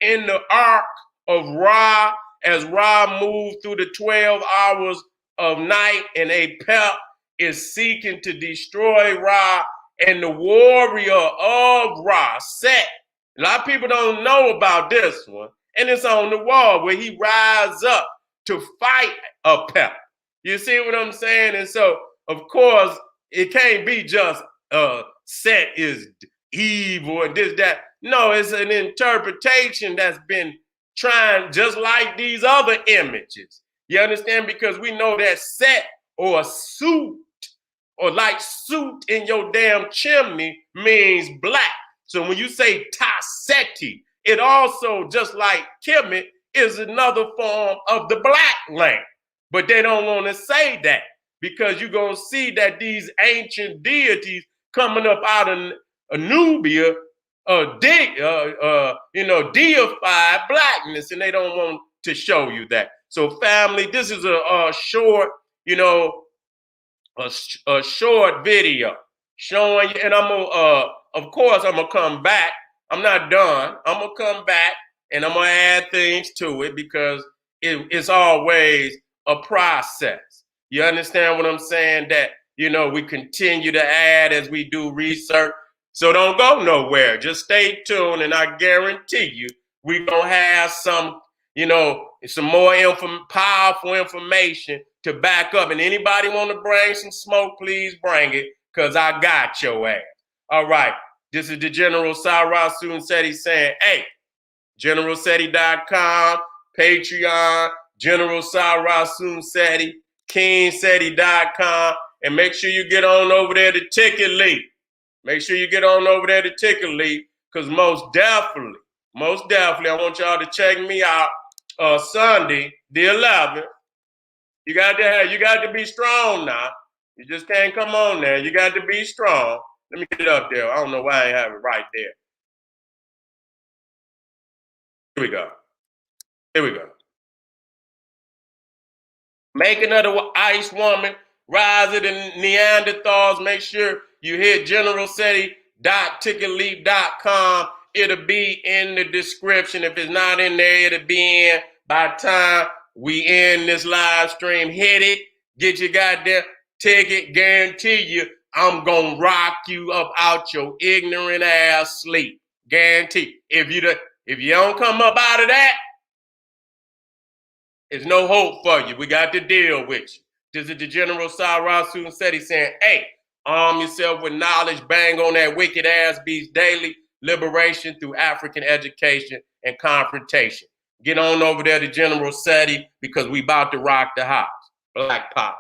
in the ark of Ra, as Ra moved through the 12 hours of night, and a pep is seeking to destroy Ra, and the warrior of Ra, Set. A lot of people don't know about this one, and it's on the wall where he rises up to fight a pep. You see what I'm saying? And so, of course, it can't be just Set is evil and this, that. No, it's an interpretation that's been trying, just like these other images. You understand? Because we know that Set or Sut or light soot in your damn chimney means black. So when you say Seti, it also, just like Kemet, is another form of the black land. But they don't want to say that because you're going to see that these ancient deities coming up out of Nubia deified blackness, and they don't want to show you that. So family, this is a short, a short video showing you, and I'm gonna, of course, I'm gonna come back. I'm not done. I'm gonna come back and I'm gonna add things to it because it's always a process. You understand what I'm saying? That we continue to add as we do research. So don't go nowhere. Just stay tuned, and I guarantee you, we're gonna have some more powerful information to back up. And anybody want to bring some smoke, please bring it, because I got your ass. All right. This is the General Sara Seti saying, hey, GeneralSeti.com, Patreon, General Sara Seti, KingSeti.com, and make sure you get on over there to Ticket Leap. Make sure you get on over there to Ticket Leap, because most definitely, I want y'all to check me out Sunday, the 11th. You got to be strong now. You just can't come on there. You got to be strong. Let me get it up there. I don't know why I ain't have it right there. Here we go. Making of the Ice Woman, Rise of the Neanderthals. Make sure you hit generalseti.ticketleap.com. It'll be in the description. If it's not in there, it'll be in by the time we end this live stream. Hit it. Get your goddamn ticket. Guarantee you, I'm going to rock you up out your ignorant ass sleep. Guarantee. If you don't come up out of that, there's no hope for you. We got to deal with you. This is the General Sara Seti saying, hey, arm yourself with knowledge, bang on that wicked ass beast daily, liberation through African education and confrontation. Get on over there to General Seti because we about to rock the house. Black power.